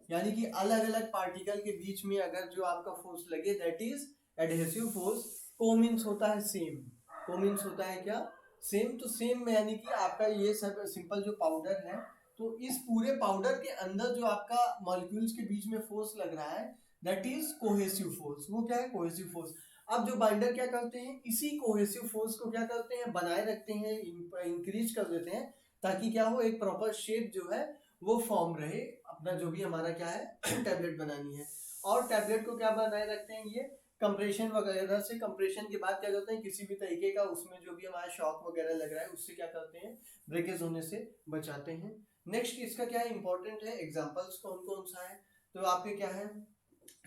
यानी कि अलग अलग पार्टिकल के बीच में अगर जो आपका फोर्स लगे दैट इज एडहेसिव फोर्स। को मीन्स होता है सेम, को मीन्स होता है क्या, सेम। तो सेम में यानी कि आपका ये सब सिंपल जो पाउडर है तो इस पूरे पाउडर के अंदर जो आपका मॉलिक्यूल्स के बीच में फोर्स लग रहा है दैट इज कोहेसिव फोर्स। वो क्या है, कोहेसिव फोर्स। अब जो बाइंडर क्या करते हैं, इसी कोहेसिव फोर्स को क्या करते हैं बनाए रखते हैं, इंक्रीज कर देते हैं ताकि क्या हो, एक प्रॉपर शेप जो है वो फॉर्म रहे, अपना जो भी हमारा क्या है टैबलेट बनानी है। और टैबलेट को क्या बनाए रखते हैं, ये कंप्रेशन वगैरह से, कंप्रेशन के बाद क्या करते हैं किसी भी तरीके का उसमें जो भी हमारा शॉक वगैरह लग रहा है उससे क्या करते हैं ब्रेकेज होने से बचाते हैं। नेक्स्ट इसका क्या है इंपॉर्टेंट है, एग्जांपल्स कौन कौन सा है, तो आपके क्या है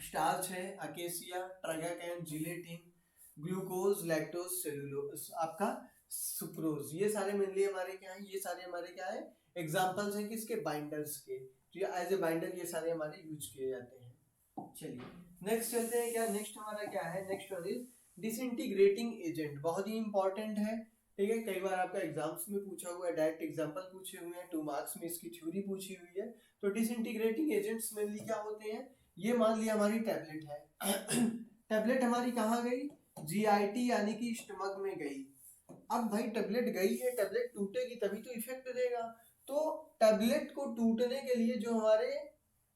स्टार्च है, acacia, tragacanth, gelatin, glucose, lactose, cellulose, आपका सुक्रोज, ये सारे मेनली हमारे क्या है, ये सारे हमारे क्या है एग्जांपल्स हैं किसके, बाइंडर्स के। तो ये एज ए बाइंडर ये सारे हमारे यूज किए जाते हैं। चलिए नेक्स्ट चलते हैं, क्या नेक्स्ट हमारा क्या है, next one is disintegrating agent. बहुत ही इंपॉर्टेंट है, ठीक है, कई बार आपका एग्जाम्स में पूछा हुआ है, डायरेक्ट एग्जांपल पूछे हुए हैं, 2 मार्क्स में इसकी थ्योरी पूछी हुई है। तो डिसइंटीग्रेटिंग एजेंट्स मेनली क्या होते हैं, ये मान लिया हमारी टैबलेट है टैबलेट हमारी कहाँ गई, जीआईटी यानी कि स्टमक में गई। अब भाई टैबलेट गई है, टैबलेट टूटेगी तभी तो इफेक्ट देगा। तो टैबलेट को टूटने के लिए जो हमारे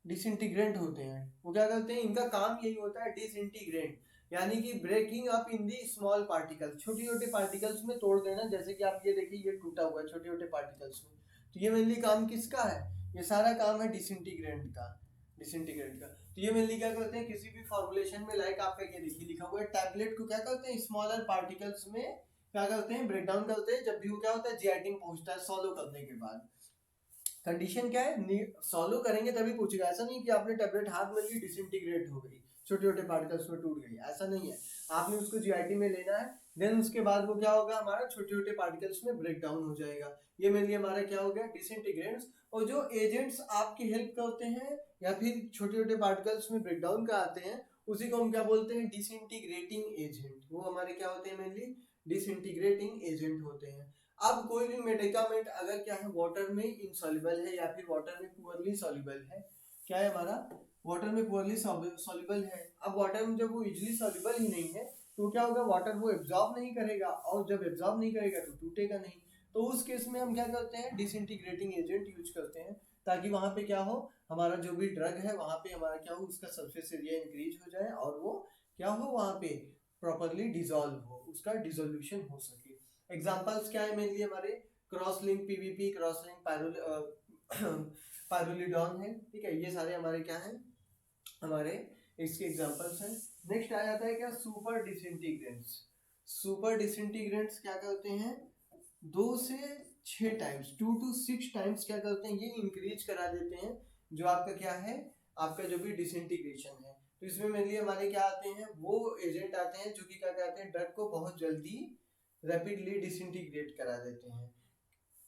डिसइंटीग्रेंट होते हैं वो क्या करते हैं, इनका काम यही होता है डिसइंटीग्रेंट, यानी कि breaking up in the small particle, छोटे छोटे पार्टिकल्स में तोड़ देना। जैसे कि आप ये देखिए ये टूटा हुआ है छोटे छोटे पार्टिकल्स में, तो ये मेनली काम किसका है, ये सारा काम है डिसइंटीग्रेंट का, डिसइंटीग्रेंट का। तो ये मेनली क्या करते हैं, किसी भी फॉर्मुलेशन में लाइक आपका ये देखिए लिखा हुआ है, टैबलेट को क्या करते हैं स्मॉलर पार्टिकल्स में क्या करते हैं, ब्रेक डाउन करते हैं। जब भी वो क्या होता है जीआईटी में पहुंचता है सॉलो करने के बाद, कंडीशन क्या है, सॉलो करेंगे तभी पूछेगा। ऐसा नहीं कि आपने टैबलेट हाथ में ली डिसइंटीग्रेट हो गई, छोटे छोटे पार्टिकल्स में टूट गई, ऐसा नहीं है। आपने उसको जीआईटी में लेना है, देन उसके बाद वो क्या होगा, हमारा छोटे छोटे पार्टिकल्स में ब्रेक डाउन हो जाएगा। ये मेनली हमारा क्या हो गया डिसइंटीग्रेंट्स। और जो एजेंट्स आपकी हेल्प करते हैं या फिर छोटे छोटे पार्टिकल्स में ब्रेक डाउन कराते हैं, उसी को हम क्या बोलते हैं, डिसइंटीग्रेटिंग एजेंट। वो हमारे क्या होते हैं, मेनली डिसइंटीग्रेटिंग एजेंट होते हैं। अब कोई भी मेडिकामेंट अगर क्या है वाटर में इनसॉल्युबल है या फिर वाटर में पुअरली सॉल्युबल है, क्या है हमारा वाटर में पुअरली सॉल्युबल है। अब वाटर में जब वो इजीली सॉल्युबल ही नहीं है तो क्या होगा, वाटर वो एब्जॉर्ब नहीं करेगा, और जब एब्जॉर्ब नहीं करेगा तो टूटेगा नहीं। तो उस केस में हम क्या करते हैं, डिसइंटीग्रेटिंग एजेंट यूज करते हैं, ताकि वहां पे क्या हो, हमारा जो भी ड्रग है वहां पे हमारा क्या हो, उसका सरफेस एरिया इंक्रीज हो जाए और वो क्या हो वहां पे प्रॉपरली डिसॉल्व हो, उसका डिसोल्यूशन हो सके। एग्जांपल्स क्या है मेनली हमारे, cross link PVP, cross link pyrrolidone है, ठीक है, ये सारे हमारे क्या हैं, हमारे इसके एग्जांपल्स हैं। नेक्स्ट आ जाता है क्या, सुपर डिसइंटीग्रेंट्स। सुपर डिसइंटीग्रेंट्स क्या करते हैं, 2 से 6 टाइम्स, 2 to 6 टाइम्स क्या करते हैं, ये इंक्रीज करा देते हैं जो आपका क्या है, आपका जो भी डिसइंटीग्रेशन है। तो इसमें मेनली हमारे क्या आते हैं, वो एजेंट आते हैं जो कि क्या कहते हैं, ड्रग को बहुत जल्दी रैपिडली डिसइंटीग्रेट करा देते हैं।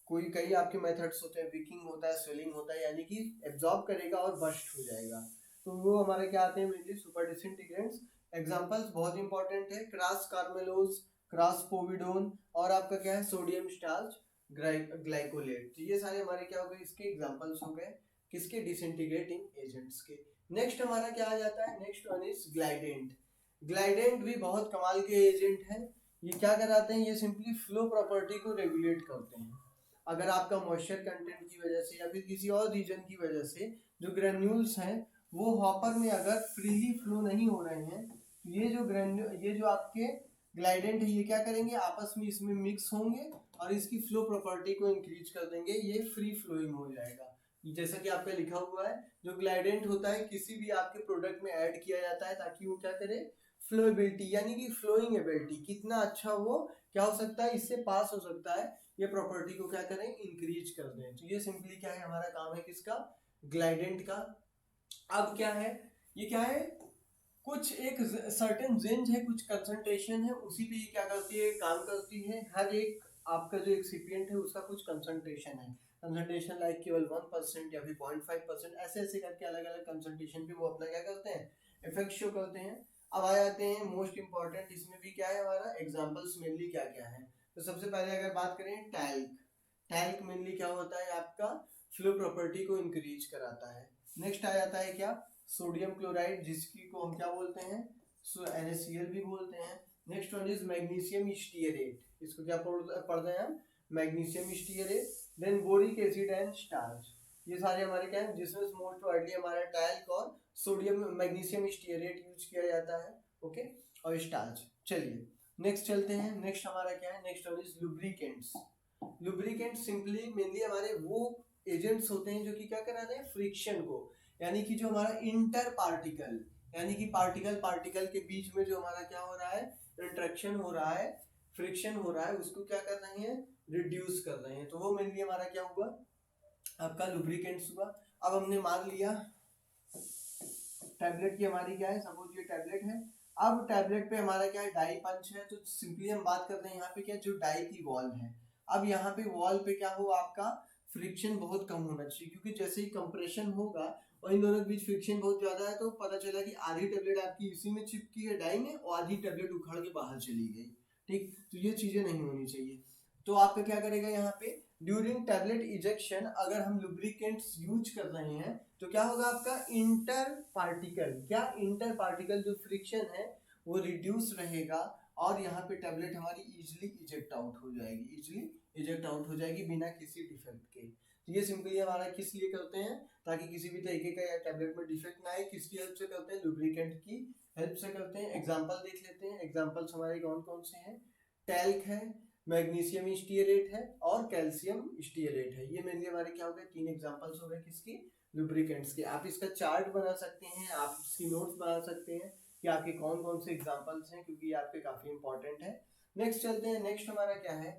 कोई कई आपके मेथड्स होते हैं, विकिंग होता है, स्वेलिंग होता है, यानी कि एब्जॉर्ब करेगा और बस्ट हो जाएगा। तो वो हमारे क्या आते हैं, मेनली सुपर डिसइंटीग्रेंट्स। एग्जांपल्स बहुत इंपॉर्टेंट है, क्रास कार्मेलोज, क्रास पोविडोन, और आपका क्या है सोडियम स्टार्च ग्लाइकोलेट। तो ये सारे हमारे क्या हो गए, इसके एग्जांपल्स हो गए किसके, डिसइंटीग्रेटिंग एजेंट्स के। नेक्स्ट हमारा क्या आ जाता है, next one is glidant. Glidant भी बहुत कमाल के एजेंट हैं। ये क्या कराते हैं, ये सिंपली फ्लो प्रॉपर्टी को रेगुलेट करते हैं। अगर आपका मॉइस्चर कंटेंट की वजह से या फिर किसी और रीजन की वजह से जो ग्रेन्यूल्स हैं वो हॉपर में अगर फ्रीली फ्लो नहीं हो रहे हैं, तो ये जो आपके ग्लाइडेंट है ये क्या करेंगे, आपस में इसमें मिक्स होंगे और इसकी फ्लो प्रॉपर्टी को इंक्रीज कर देंगे, ये फ्री फ्लोइंग हो जाएगा। जैसा कि आपका लिखा हुआ है, जो ग्लाइडेंट होता है किसी भी आपके प्रोडक्ट में ऐड किया जाता है ताकि वो क्या करे, फ्लोएबिलिटी यानी कि फ्लोइंग एबिलिटी, कितना अच्छा वो क्या हो सकता है, इससे पास हो सकता है, ये प्रॉपर्टी को क्या करें, इंक्रीज कर दें। तो ये सिंपली क्या है, हमारा काम है किसका, ग्लाइडेंट का। अब क्या है, ये क्या है, कुछ एक सर्टेन रेंज है, कुछ कंसंट्रेशन है, उसी पे ये क्या करती है, काम करती है। हर एक आपका जो एक्सिपिएंट है उसका कुछ कंसंट्रेशन है, कंसंट्रेशन लाइक केवल 1% या फिर 0.5%, ऐसे ऐसे करके अलग अलग कंसंट्रेशन पे वो अपना क्या करते हैं, इफेक्ट शो करते हैं। अब आ जाते हैं मोस्ट इंपॉर्टेंट, इसमें भी क्या है हमारा एग्जांपल्स मेनली क्या क्या है। तो सबसे पहले अगर बात करें टैल्क, टैल्क मेनली क्या होता है, आपका फ्लो प्रॉपर्टी को इंक्रीज कराता है। नेक्स्ट आ जाता है क्या, सोडियम क्लोराइड, जिसकी को हम क्या बोलते हैं, NaCl भी बोलते हैं। Next one is magnesium stearate, इसको क्या पढ़ रहे हैं हम, magnesium stearate. Then boric acid and starch, ये सारे हमारे क्या है, जिसमें मोस्ट वाइडली हमारा टैल्क और सोडियम मैग्नीशियम स्टीयरेट यूज किया जाता है, ओके, और स्टार्च। चलिए नेक्स्ट चलते हैं, नेक्स्ट हमारा क्या है, next one is lubricants. Lubricant simply mainly हमारे वो एजेंट्स होते हैं जो कि क्या करा रहे हैं, फ्रिक्शन को, यानी कि जो हमारा इंटर पार्टिकल, यानी कि पार्टिकल पार्टिकल के बीच में जो हमारा क्या हो रहा है, इंटरेक्शन हो रहा है, फ्रिक्शन हो रहा है, उसको क्या कर रहे हैं, रिड्यूस कर रहे हैं। तो वो मेनली हमारा क्या हुआ, आपका लुब्रिकेंट्स हुआ। अब हमने मान लिया टैबलेट की हमारी क्या है, सपोज ये टैबलेट है। अब टैबलेट पे हमारा क्या है, डाई पंच है, तो सिंपली हम बात करते हैं यहाँ पे क्या, जो डाई की वॉल है। अब यहाँ पे वॉल पे क्या हुआ आपका फ्रिक्शन बहुत कम होना चाहिए, क्योंकि जैसे ही कंप्रेशन होगा और इन दोनों के बीच फ्रिक्शन बहुत ज्यादा है तो पता चला कि आधी टेबलेट आपकी इसी में चिपकी है डाई में और आधी टेबलेट उखाड़ के बाहर चली गई। ठीक, तो ये चीजें नहीं होनी चाहिए। तो आपका क्या करेगा यहाँ पे, ड्यूरिंग टैबलेट इजेक्शन अगर हम लुब्रिकेंट्स यूज कर रहे हैं तो क्या होगा, आपका इंटर पार्टिकल, क्या इंटर पार्टिकल जो फ्रिक्शन है वो रिड्यूस रहेगा और यहाँ पे टैबलेट हमारी इजिली इजेक्ट आउट हो जाएगी, इजिली इजेक्ट आउट हो जाएगी बिना किसी डिफेक्ट के। तो ये सिंपली हमारा किस लिए करते हैं, ताकि किसी भी तरीके का या टैबलेट में डिफेक्ट ना आए। किसकी हेल्प से करते हैं, लुब्रिकेंट की हेल्प से करते हैं। एग्जांपल देख लेते हैं, एग्जांपल्स हमारे कौन कौन से हैं। टैल्क है, मैग्नीशियम स्टीयरेट है और कैल्शियम स्टीयरेट है। ये मेनली हमारे क्या हो गए, 3 एग्जांपल्स हो गए किसकी, लुब्रिकेंट्स के। आप इसका चार्ट बना सकते हैं, आप इसकी नोट्स बना सकते हैं कि आपके कौन कौन से एग्जांपल्स हैं, क्योंकि ये आपके काफी इंपॉर्टेंट है। नेक्स्ट चलते हैं, नेक्स्ट हमारा क्या है,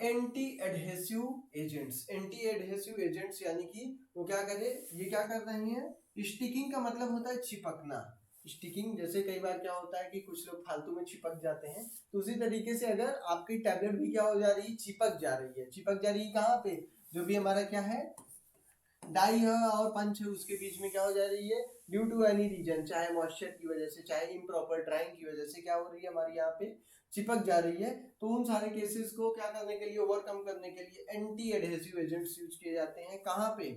anti adhesive agents. Anti adhesive agents यानी कि वो क्या करे, ये क्या कर रहे हैं, स्टिकिंग का मतलब होता है चिपकना। स्टिकिंग जैसे कई बार क्या होता है कि कुछ लोग फालतू में चिपक जाते हैं, तो उसी तरीके से अगर आपकी टैबलेट भी क्या हो जा रही है, चिपक जा रही है। चिपक जा रही है कहाँ पे, जो भी हमारा क्या है डाई है और पंच है उसके बीच में क्या हो जा रही है, ड्यू टू एनी रीजन, चाहे मॉइस्चर की वजह से, चाहे इम्प्रॉपर ड्राइंग की वजह से क्या हो रही है, हमारी यहाँ पे चिपक जा रही है। तो उन सारे केसेस को क्या करने के लिए, ओवरकम करने के लिए एंटी एडहेसिव एजेंट्स यूज किए जाते हैं। कहाँ पे,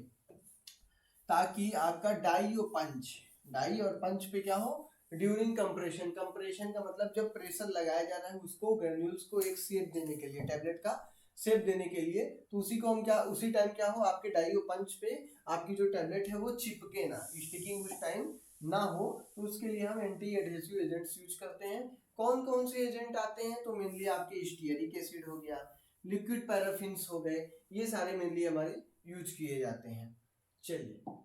ताकि आपका डाई और पंच पे क्या हो, ड्यूरिंग कंप्रेशन। कंप्रेशन का मतलब जब प्रेशर लगाया जा रहा है उसको, ग्रेन्यूल्स को एक शेप देने के लिए, टैबलेट का शेप देने के लिए, तो उसी को हम क्या, उसी टाइम क्या हो, आपके डाई और पंच पे आपकी जो टैबलेट है वो चिपके ना, स्टिकिंग उस टाइम ना हो, तो उसके लिए हम एंटी एडहेसिव एजेंट्स यूज करते हैं। कौन कौन से एजेंट आते हैं, तो मेनली आपके स्टीयरिक एसिड हो गया, लिक्विड पैराफिन्स हो गए, ये सारे मेनली हमारे यूज किए जाते हैं। चलिए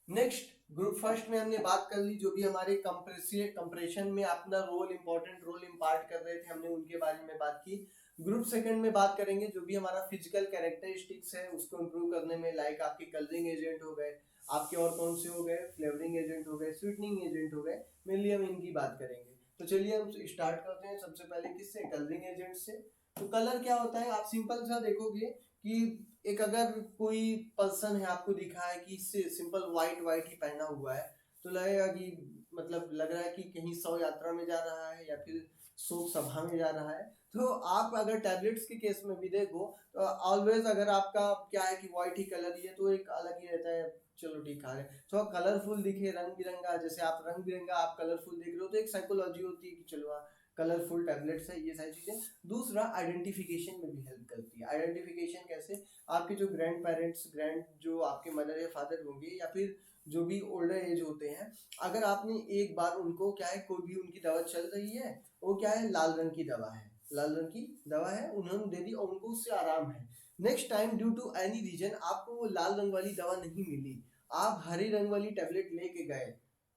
नेक्स्ट, ग्रुप फर्स्ट में हमने बात कर ली, जो भी हमारे कंप्रेशन में अपना रोल, इंपॉर्टेंट रोल इम्पार्ट कर रहे थे, हमने उनके बारे में बात की। ग्रुप सेकंड में बात करेंगे जो भी हमारा फिजिकल कैरेक्टरिस्टिक्स है उसको इम्प्रूव करने में, लाइक आपके कलरिंग एजेंट हो गए, आपके और कौन से हो गए, फ्लेवरिंग एजेंट हो गए, स्वीटनिंग एजेंट हो गए, मेनली हम इनकी बात करेंगे। तो चलिए हम स्टार्ट करते हैं सबसे पहले किससे, कलरिंग एजेंट से। तो कलर क्या होता है, आप सिंपल सा देखोगे कि एक अगर कोई पर्सन है आपको दिखा है कि इससे सिंपल व्हाइट व्हाइट ही पहना हुआ है, तो लगेगा कि मतलब लग रहा है कि कहीं 100 यात्रा में जा रहा है या फिर शोक सभा में जा रहा है। तो आप अगर टैबलेट्स के केस में भी देखो तो ऑलवेज अगर आपका क्या है कि व्हाइट ही कलर ही है तो एक अलग ही रहता है, चलो ठीक है। तो कलरफुल दिखे, रंग बिरंगा, जैसे आप रंग बिरंगा आप कलरफुल देख रहे हो तो एक साइकोलॉजी होती है कि चलो कलरफुल टैबलेट्स है, ये सारी चीजें। दूसरा आइडेंटिफिकेशन में भी हेल्प करती है। आइडेंटिफिकेशन कैसे, आपके जो ग्रैंड पेरेंट्स, ग्रैंड जो आपके मदर या फादर होंगे या फिर जो भी ओल्डर एज होते हैं, अगर आपने एक बार उनको क्या है, कोई भी उनकी दवा चल रही है, वो क्या है लाल रंग की दवा है, लाल रंग की दवा है, उन्होंने दे दी और उनको उससे आराम है। Next time due to any reason आपको वो लाल रंग वाली दवा नहीं मिली, आप हरी रंग वाली टैबलेट लेके गए,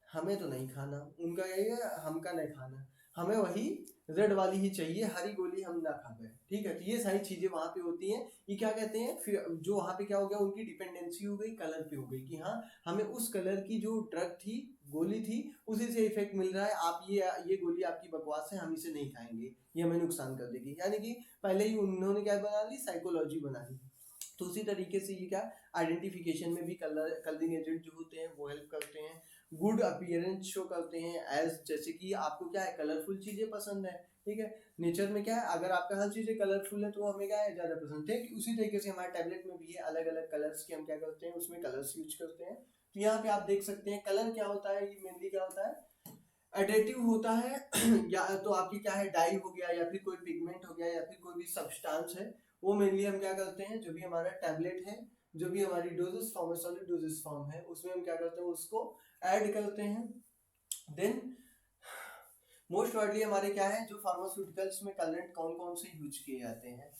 हमें तो नहीं खाना, उनका यही है हमका नहीं खाना, हमें वही रेड वाली ही चाहिए, हरी गोली हम ना खा पाए। ठीक है, तो ये सारी चीजें वहां पे होती हैं। ये क्या कहते हैं, फिर जो वहां पे क्या हो गया, उनकी डिपेंडेंसी हो गई कलर पे हो गई कि हाँ हमें उस कलर की जो ड्रग थी, गोली थी, उसी से इफेक्ट मिल रहा है, आप ये गोली आपकी बकवास है, हम इसे नहीं खाएंगे, ये हमें नुकसान कर देगी। यानी कि पहले ही उन्होंने क्या बना ली, साइकोलॉजी बना ली। तो उसी तरीके से ये क्या, आइडेंटिफिकेशन में भी कलरिंग एजेंट जो होते हैं वो हेल्प करते हैं। गुड अपीयरेंस शो करते हैं, एज जैसे कि आपको क्या है कलरफुल चीजें पसंद है, ठीक है, नेचर में क्या है अगर आपका हर चीजें कलरफुल है तो हमें क्या है ज्यादा पसंद है। उसी तरीके से हमारे टैबलेट में भी है अलग अलग कलर्स के, हम क्या करते हैं उसमें कलर्स यूज करते हैं। तो यहाँ पे आप देख सकते हैं कलर क्या होता है, ये मेनली क्या होता है, एडेटिव होता है या तो आपकी क्या है डाई हो गया या फिर कोई पिगमेंट हो गया या फिर कोई भी सब्सटेंस है, वो मेनली हम क्या करते हैं, जो भी हमारा टैबलेट है, जो भी हमारी डोजेस फॉर्म है, सॉलिड डोजेस फॉर्म है, उसमें हम क्या करते हैं उसको ऐड करते हैं। देन मोस्ट वाइडली हमारे क्या है, जो फार्मास्यूटिकल्स में कलरेंट कौन कौन से यूज किए जाते हैं,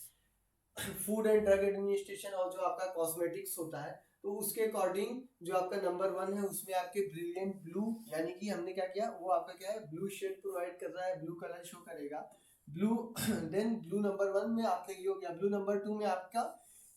फूड एंड ड्रग एडमिनिस्ट्रेशन और जो आपका कॉस्मेटिक्स होता है, तो उसके अकॉर्डिंग जो आपका नंबर 1 है उसमें आपके ब्रिलियंट ब्लू, यानी कि हमने क्या किया, वो आपका क्या है ब्लू शेड प्रोवाइड कर रहा है, ब्लू कलर शो करेगा ब्लू। देन ब्लू नंबर 1 में आपका ये हो गया, ब्लू नंबर 2 में आपका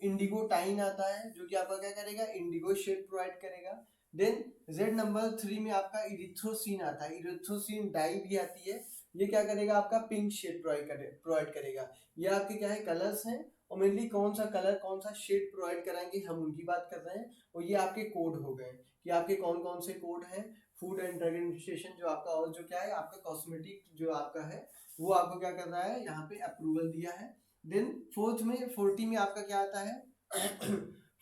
इंडिगो टाइन आता है जो कि आपका क्या करेगा, इंडिगो शेड प्रोवाइड करेगा। देन जेड नंबर 3 में आपका इरिथ्रोसिन आता है, इरिथ्रोसिन डाई भी आती है, ये क्या करेगा आपका पिंक शेड प्रोवाइड करेगा। ये आपके क्या है कलर्स हैं और मेनली कौन सा कलर कौन सा शेड प्रोवाइड कराएंगे हम उनकी बात कर रहे हैं। और ये आपके कोड हो गए कि आपके कौन कौन से कोड हैं। फूड एंड ड्रग एडमिनिस्ट्रेशन जो आपका, और जो क्या है आपका कॉस्मेटिक जो आपका है वो आपको क्या कर रहा है यहाँ पे अप्रूवल दिया है। देन फोर्थ में 40 में आपका क्या आता है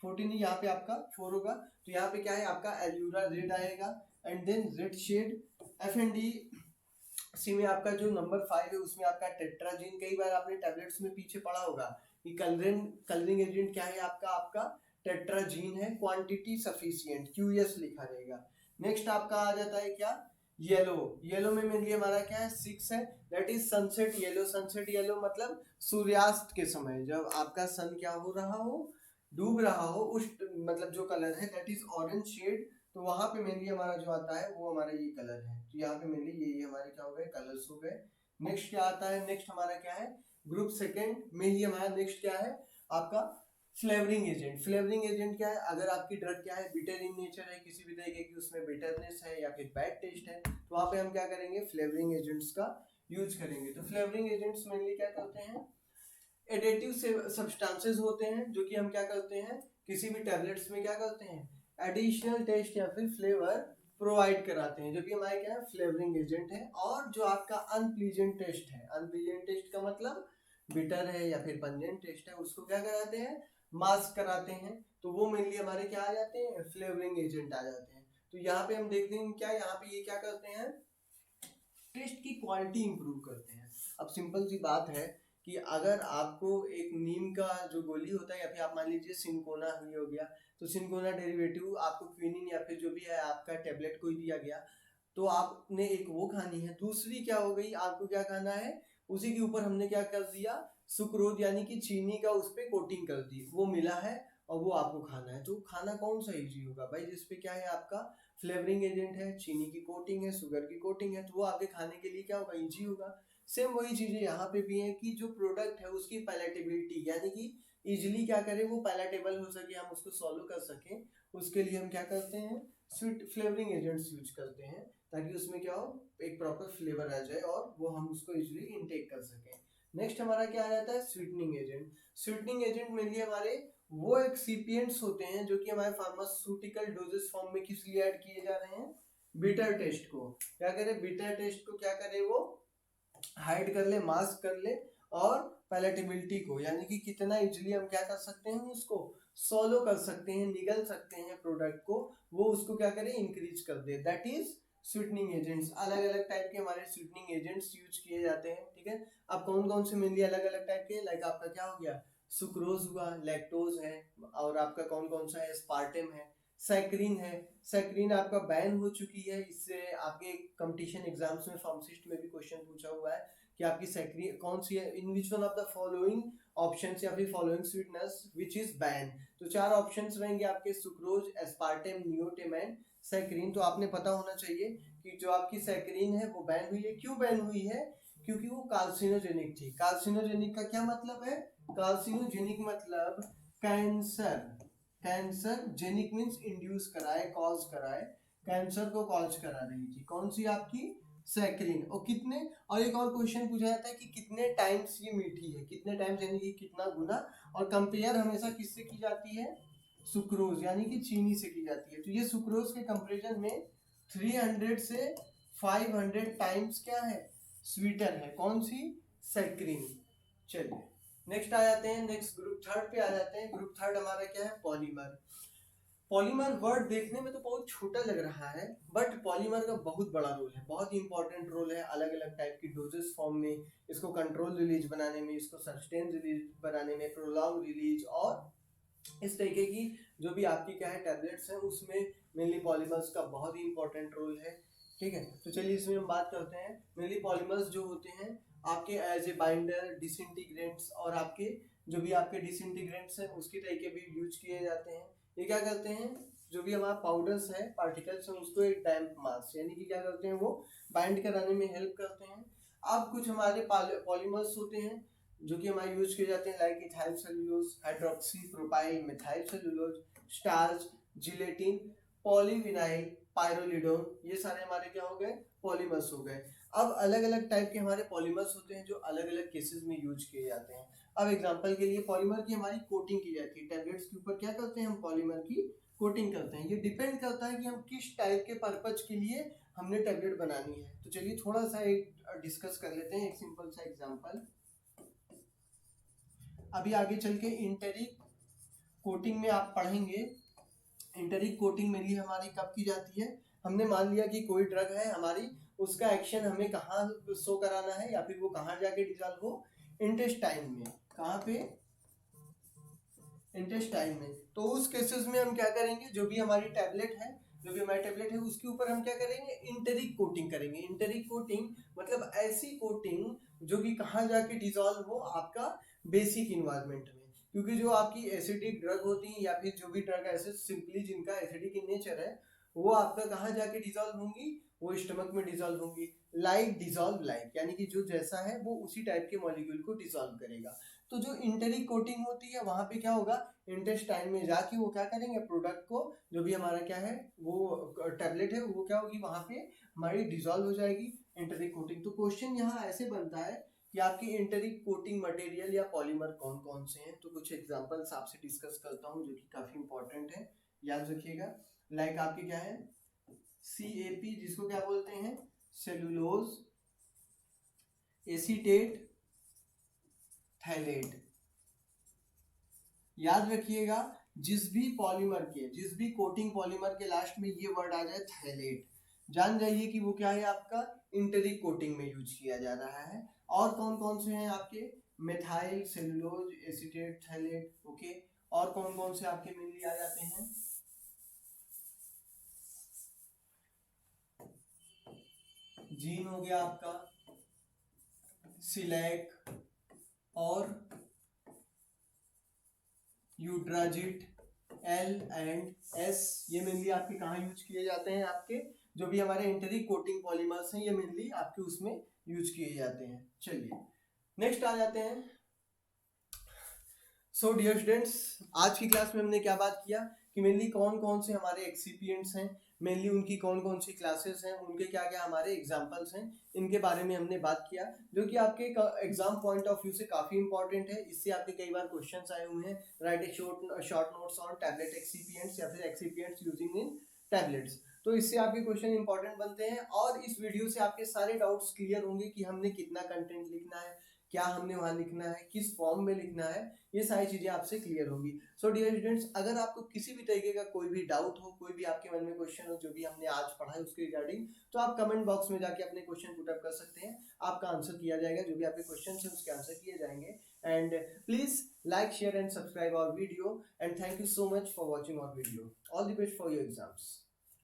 14 यहाँ पे आपका 4 होगा, तो यहाँ पे क्या है आपका एल्यूरा रेड आएगा। And then red shade F&D C में आपका जो नंबर 5 है उसमें आपका टेट्राजीन, कई बार आपने टैबलेट्स में पीछे पढ़ा होगा कि कलरिंग एजेंट क्या है आपका आपका टेट्राजीन है, क्वांटिटी सफिशिएंट QS लिखा रहेगा। नेक्स्ट आपका आ जाता है क्या येलो, येलो में मेनली हमारा क्या है 6 है, that is sunset yellow. Sunset yellow मतलब सूर्यास्त के समय जब आपका सन क्या हो रहा हो, डूब रहा हो, उस मतलब जो कलर है दैट इज ऑरेंज शेड। तो वहां पे मेनली हमारा जो आता है वो हमारा ये कलर है, तो यहाँ पे मेनली ये हमारे क्या हो गए कलर्स हो गए। नेक्स्ट क्या आता है, नेक्स्ट हमारा क्या है ग्रुप सेकंड में ही हमारा नेक्स्ट क्या है आपका फ्लेवरिंग एजेंट। फ्लेवरिंग एजेंट क्या है, अगर आपकी ड्रग क्या है बिटर इन नेचर है, किसी भी तरीके की उसमें बिटरनेस है या फिर बैड टेस्ट है, तो वहां पे हम क्या करेंगे फ्लेवरिंग एजेंट्स का यूज करेंगे। तो फ्लेवरिंग एजेंट्स मेनली क्या करते हैं एडिटिव सब्सटेंसेस होते हैं जो कि हम क्या करते हैं किसी भी टैबलेट्स में क्या करते हैं एडिशनल टेस्ट या फिर फ्लेवर प्रोवाइड कराते हैं, जो कि हमारे क्या है फ्लेवरिंग एजेंट है। और जो आपका अनप्लीजेंट टेस्ट है, अनप्लीजेंट टेस्ट का मतलब बिटर है या फिर पंजेंट टेस्ट है, उसको क्या कराते हैं मास्क कराते हैं, तो वो मेनली हमारे क्या आ जाते हैं फ्लेवरिंग एजेंट आ जाते हैं। तो यहाँ पे हम देखते हैं क्या यहाँ पे ये क्या करते हैं टेस्ट की क्वालिटी इंप्रूव करते हैं। अब सिंपल सी बात है कि अगर आपको एक नीम का जो गोली होता है या फिर आप मान लीजिए सिंकोना ही हो गया, तो सिंकोना डेरिवेटिव आपको क्विनिन या फिर जो भी है आपका टेबलेट कोई दिया गया, तो आपने एक वो खानी है, दूसरी क्या हो गई आपको क्या खाना है उसी के ऊपर हमने क्या कर दिया सुक्रोज यानी कि चीनी का उस पर कोटिंग कर दी, वो मिला है और वो आपको खाना है। तो खाना कौन सा इजी होगा भाई जिसपे क्या है आपका फ्लेवरिंग एजेंट है, चीनी की कोटिंग है, शुगर की कोटिंग है, तो वो आपके खाने के लिए क्या होगा इजी होगा। सेम वही चीजें यहाँ पे भी है कि जो प्रोडक्ट है उसकी पैलेटेबिलिटी यानी कि इजिली क्या करें वो पैलेटेबल हो सके, हम उसको सॉल्व कर सकें, उसके लिए हम क्या करते हैं स्वीट फ्लेवरिंग एजेंट्स यूज करते हैं, ताकि उसमें क्या हो एक प्रॉपर फ्लेवर आ जाए और वो हम उसको इजिली इनटेक कर सकें। नेक्स्ट हमारा क्या आ जाता है sweetening agent. Sweetening agent mainly हमारे वो एक्सिपिएंट्स होते हैं जो कि हमारे फार्मास्यूटिकल डोजेस फॉर्म में किस लिए ऐड किए जा रहे हैं बिटर टेस्ट को क्या करें, बिटर टेस्ट को क्या करे वो हाइड कर ले, मास्क कर ले, और पैलेटेबिलिटी को यानी कि कितना इजीली हम क्या कर सकते हैं उसको सॉलो कर सकते हैं, निगल सकते हैं प्रोडक्ट को, वो उसको क्या करें इंक्रीज कर दे, दैट इज स्वीटनिंग एजेंट्स। अलग अलग टाइप के हमारे स्वीटनिंग एजेंट्स यूज किए जाते हैं, ठीक है। अब कौन कौन से मेनली अलग अलग टाइप के, लाइक आपका क्या हो गया सुक्रोज हुआ, लैक्टोज है, और आपका कौन कौन सा है स्पार्टेम है, सैक्रिन है। सैक्रिन आपका बैन हो चुकी है, इससे आपके कंपटीशन एग्जाम्स में फार्मासिस्ट में भी क्वेश्चन पूछा हुआ है कि आपकी सैक्रिन कौन सी है, in which one of the following options या फिर following sweetness which is ban. तो 4 ऑप्शंस रहेंगे आपके sucrose, aspartame, neotame and saccharin. तो आपने पता होना चाहिए कि जो आपकी सैक्रिन है वो बैन हुई है, क्यों बैन हुई है क्योंकि वो कार्सिनोजेनिक थी। कार्सिनोजेनिक का क्या मतलब है, कार्सिनोजेनिक मतलब cancer, cancer genic means induce कराए कॉज कराए, कैंसर को कॉज करा रही थी कौन सी आपकी सैक्रिन। और कितने, और एक और क्वेश्चन पूछा जाता है कि कितने टाइम्स ये मीठी है, कितने टाइम्स यानी कि कितना गुना, और कंपेयर हमेशा किससे की जाती है सुक्रोज यानी कि चीनी से की जाती है। तो ये सुक्रोज के कंपैरिजन में 300 से 500 टाइम्स क्या है स्वीटर है कौन सी सैक्रिन। चलिए नेक्स्ट आ जाते हैं, नेक्स्ट ग्रुप थर्ड पे आ जाते हैं। ग्रुप थर्ड हमारा क्या है पॉलीमर। पॉलीमर वर्ड देखने में तो बहुत छोटा लग रहा है, बट पॉलीमर का बहुत बड़ा रोल है, बहुत ही इंपॉर्टेंट रोल है अलग अलग टाइप की डोजेस फॉर्म में, इसको कंट्रोल रिलीज बनाने में, इसको सस्टेन रिलीज बनाने में, प्रोलॉन्ग रिलीज, और इस तरीके की जो भी आपकी क्या है टैबलेट्स हैं उसमें मेनली पॉलीमर्स का बहुत ही इंपॉर्टेंट रोल है, ठीक है। तो चलिए इसमें हम बात करते हैं। मेनली पॉलीमर्स जो होते हैं आपके एज ए बाइंडर, डिसइंटीग्रेंट्स, और आपके जो भी आपके डिसइंटीग्रेंट्स हैं उसके तरीके भी यूज किए जाते हैं। ये क्या करते हैं जो भी हमारा पाउडर्स है पार्टिकल्स हैं उसको एक डैम्प मास यानी कि क्या करते हैं वो बाइंड कराने में हेल्प करते हैं। अब कुछ हमारे पॉलीमर्स होते हैं जो कि हमारे यूज किए जाते हैं like ethyl cellulose, hydroxy propyl methyl cellulose, starch, gelatin, polyvinyl, pyrrolidone, ये सारे हमारे क्या हो गए पॉलीमर्स हो गए। अब अलग अलग टाइप के हमारे पॉलीमर्स होते हैं जो अलग अलग केसेस में यूज किए जाते हैं। अब एग्जांपल के लिए पॉलीमर की हमारी कोटिंग की जाती है, टैबलेट्स के ऊपर क्या करते हैं हम, पॉलीमर की कोटिंग करते हैं। ये डिपेंड करता है कि हम किस टाइप के पर्पज के लिए हमने टैबलेट बनानी है। तो चलिए थोड़ा सा एक डिस्कस कर लेते हैं, एक सिंपल सा एग्जांपल। अभी आगे चल के इंटेरिक कोटिंग में आप पढ़ेंगे। इंटेरिक कोटिंग मेनली हमारी कब की जाती है, हमने मान लिया कि कोई ड्रग है हमारी, उसका एक्शन हमें कहाँ शो कराना है या फिर वो कहाँ जाके डिजॉल्व हो, इंटेस्टाइन में। कहाँ पे, इंटेस्टाइन में। तो उस केसेस में हम क्या करेंगे, जो भी हमारी टैबलेट है, जो भी हमारी टैबलेट है उसके ऊपर हम क्या करेंगे, इंटेरिक कोटिंग करेंगे। इंटेरिक कोटिंग मतलब ऐसी कोटिंग जो कि कहाँ जाके डिजॉल्व हो, आपका बेसिक इन्वायरमेंट में। क्योंकि जो आपकी एसिडिक ड्रग होती है या फिर जो भी ड्रग ऐसे सिंपली जिनका एसिडिक इन नेचर है, वो आपका कहाँ जाके डिजॉल्व होंगी, वो स्टमक में डिजॉल्व होंगी। लाइक डिजॉल्व लाइक, यानी कि जो जैसा है वो उसी टाइप के मॉलिक्यूल को डिजॉल्व करेगा। तो जो इंटेरिक कोटिंग होती है वहां पे क्या होगा, इंटेस्टाइन में जाके वो क्या करेंगे, प्रोडक्ट को, जो भी हमारा क्या है वो टैबलेट है, वो क्या होगी वहां पे हमारी डिजॉल्व हो जाएगी, इंटेरिक कोटिंग। तो क्वेश्चन यहाँ ऐसे बनता है कि आपकी इंटेरिक कोटिंग मटेरियल या पॉलीमर कौन कौन से हैं। तो कुछ एग्जांपल्स आपसे डिस्कस करता हूँ जो कि काफी इंपॉर्टेंट है, याद रखिएगा। लाइक आपके क्या है, CAP, जिसको क्या बोलते हैं, सेलुलोज एसीटेट थैलेट। याद रखिएगा, जिस भी पॉलीमर के, जिस भी कोटिंग पॉलीमर के लास्ट में ये वर्ड आ जाए थैलेट, जान जाइए कि वो क्या है, आपका इंटेरिक कोटिंग में यूज किया जा रहा है। और कौन कौन से हैं आपके, methyl cellulose acetate phthalate, okay. और कौन कौन से आपके मेनली आ जाते हैं, जीन हो गया आपका, सिलेक और यूट्राजिट, L&S, ये मेनली आपके कहाँ यूज किए जाते हैं, आपके जो भी हमारे इंटेरिक कोटिंग पॉलीमर्स हैं ये मेनली आपके उसमें यूज किए जाते हैं। चलिए नेक्स्ट आ जाते हैं। सो डियर स्टूडेंट्स, आज की क्लास में हमने क्या बात किया कि मेनली कौन कौन से हमारे एक्सिपिएंट्स हैं, मेनली उनकी कौन कौन सी क्लासेस हैं, उनके क्या क्या हमारे एग्जांपल्स हैं, इनके बारे में हमने बात किया, जो कि आपके एग्जाम पॉइंट ऑफ व्यू से काफी इंपॉर्टेंट है। इससे आपके कई बार क्वेश्चंस आए हुए हैं, right A short notes on tablet excipients या फिर एक्सिपिएंट्स यूजिंग इन टैबलेट्स। तो इससे आपके क्वेश्चन इंपॉर्टेंट बनते हैं और इस वीडियो से आपके सारे डाउट्स क्लियर होंगे कि हमने कितना कंटेंट लिखना है, क्या हमने वहां लिखना है, किस फॉर्म में लिखना है, ये सारी चीजें आपसे क्लियर होंगी। सो डियर स्टूडेंट्स, अगर आपको किसी भी तरीके का कोई भी डाउट हो, कोई भी आपके मन में क्वेश्चन हो जो भी हमने आज पढ़ा है उसके रिगार्डिंग, तो आप कमेंट बॉक्स में जाके अपने क्वेश्चन पुट अप कर सकते हैं, आपका आंसर किया जाएगा। जो भी आपके क्वेश्चन है उसके आंसर किए जाएंगे। And please like share and subscribe our video and thank you so much for watching our video. All the best for your exams.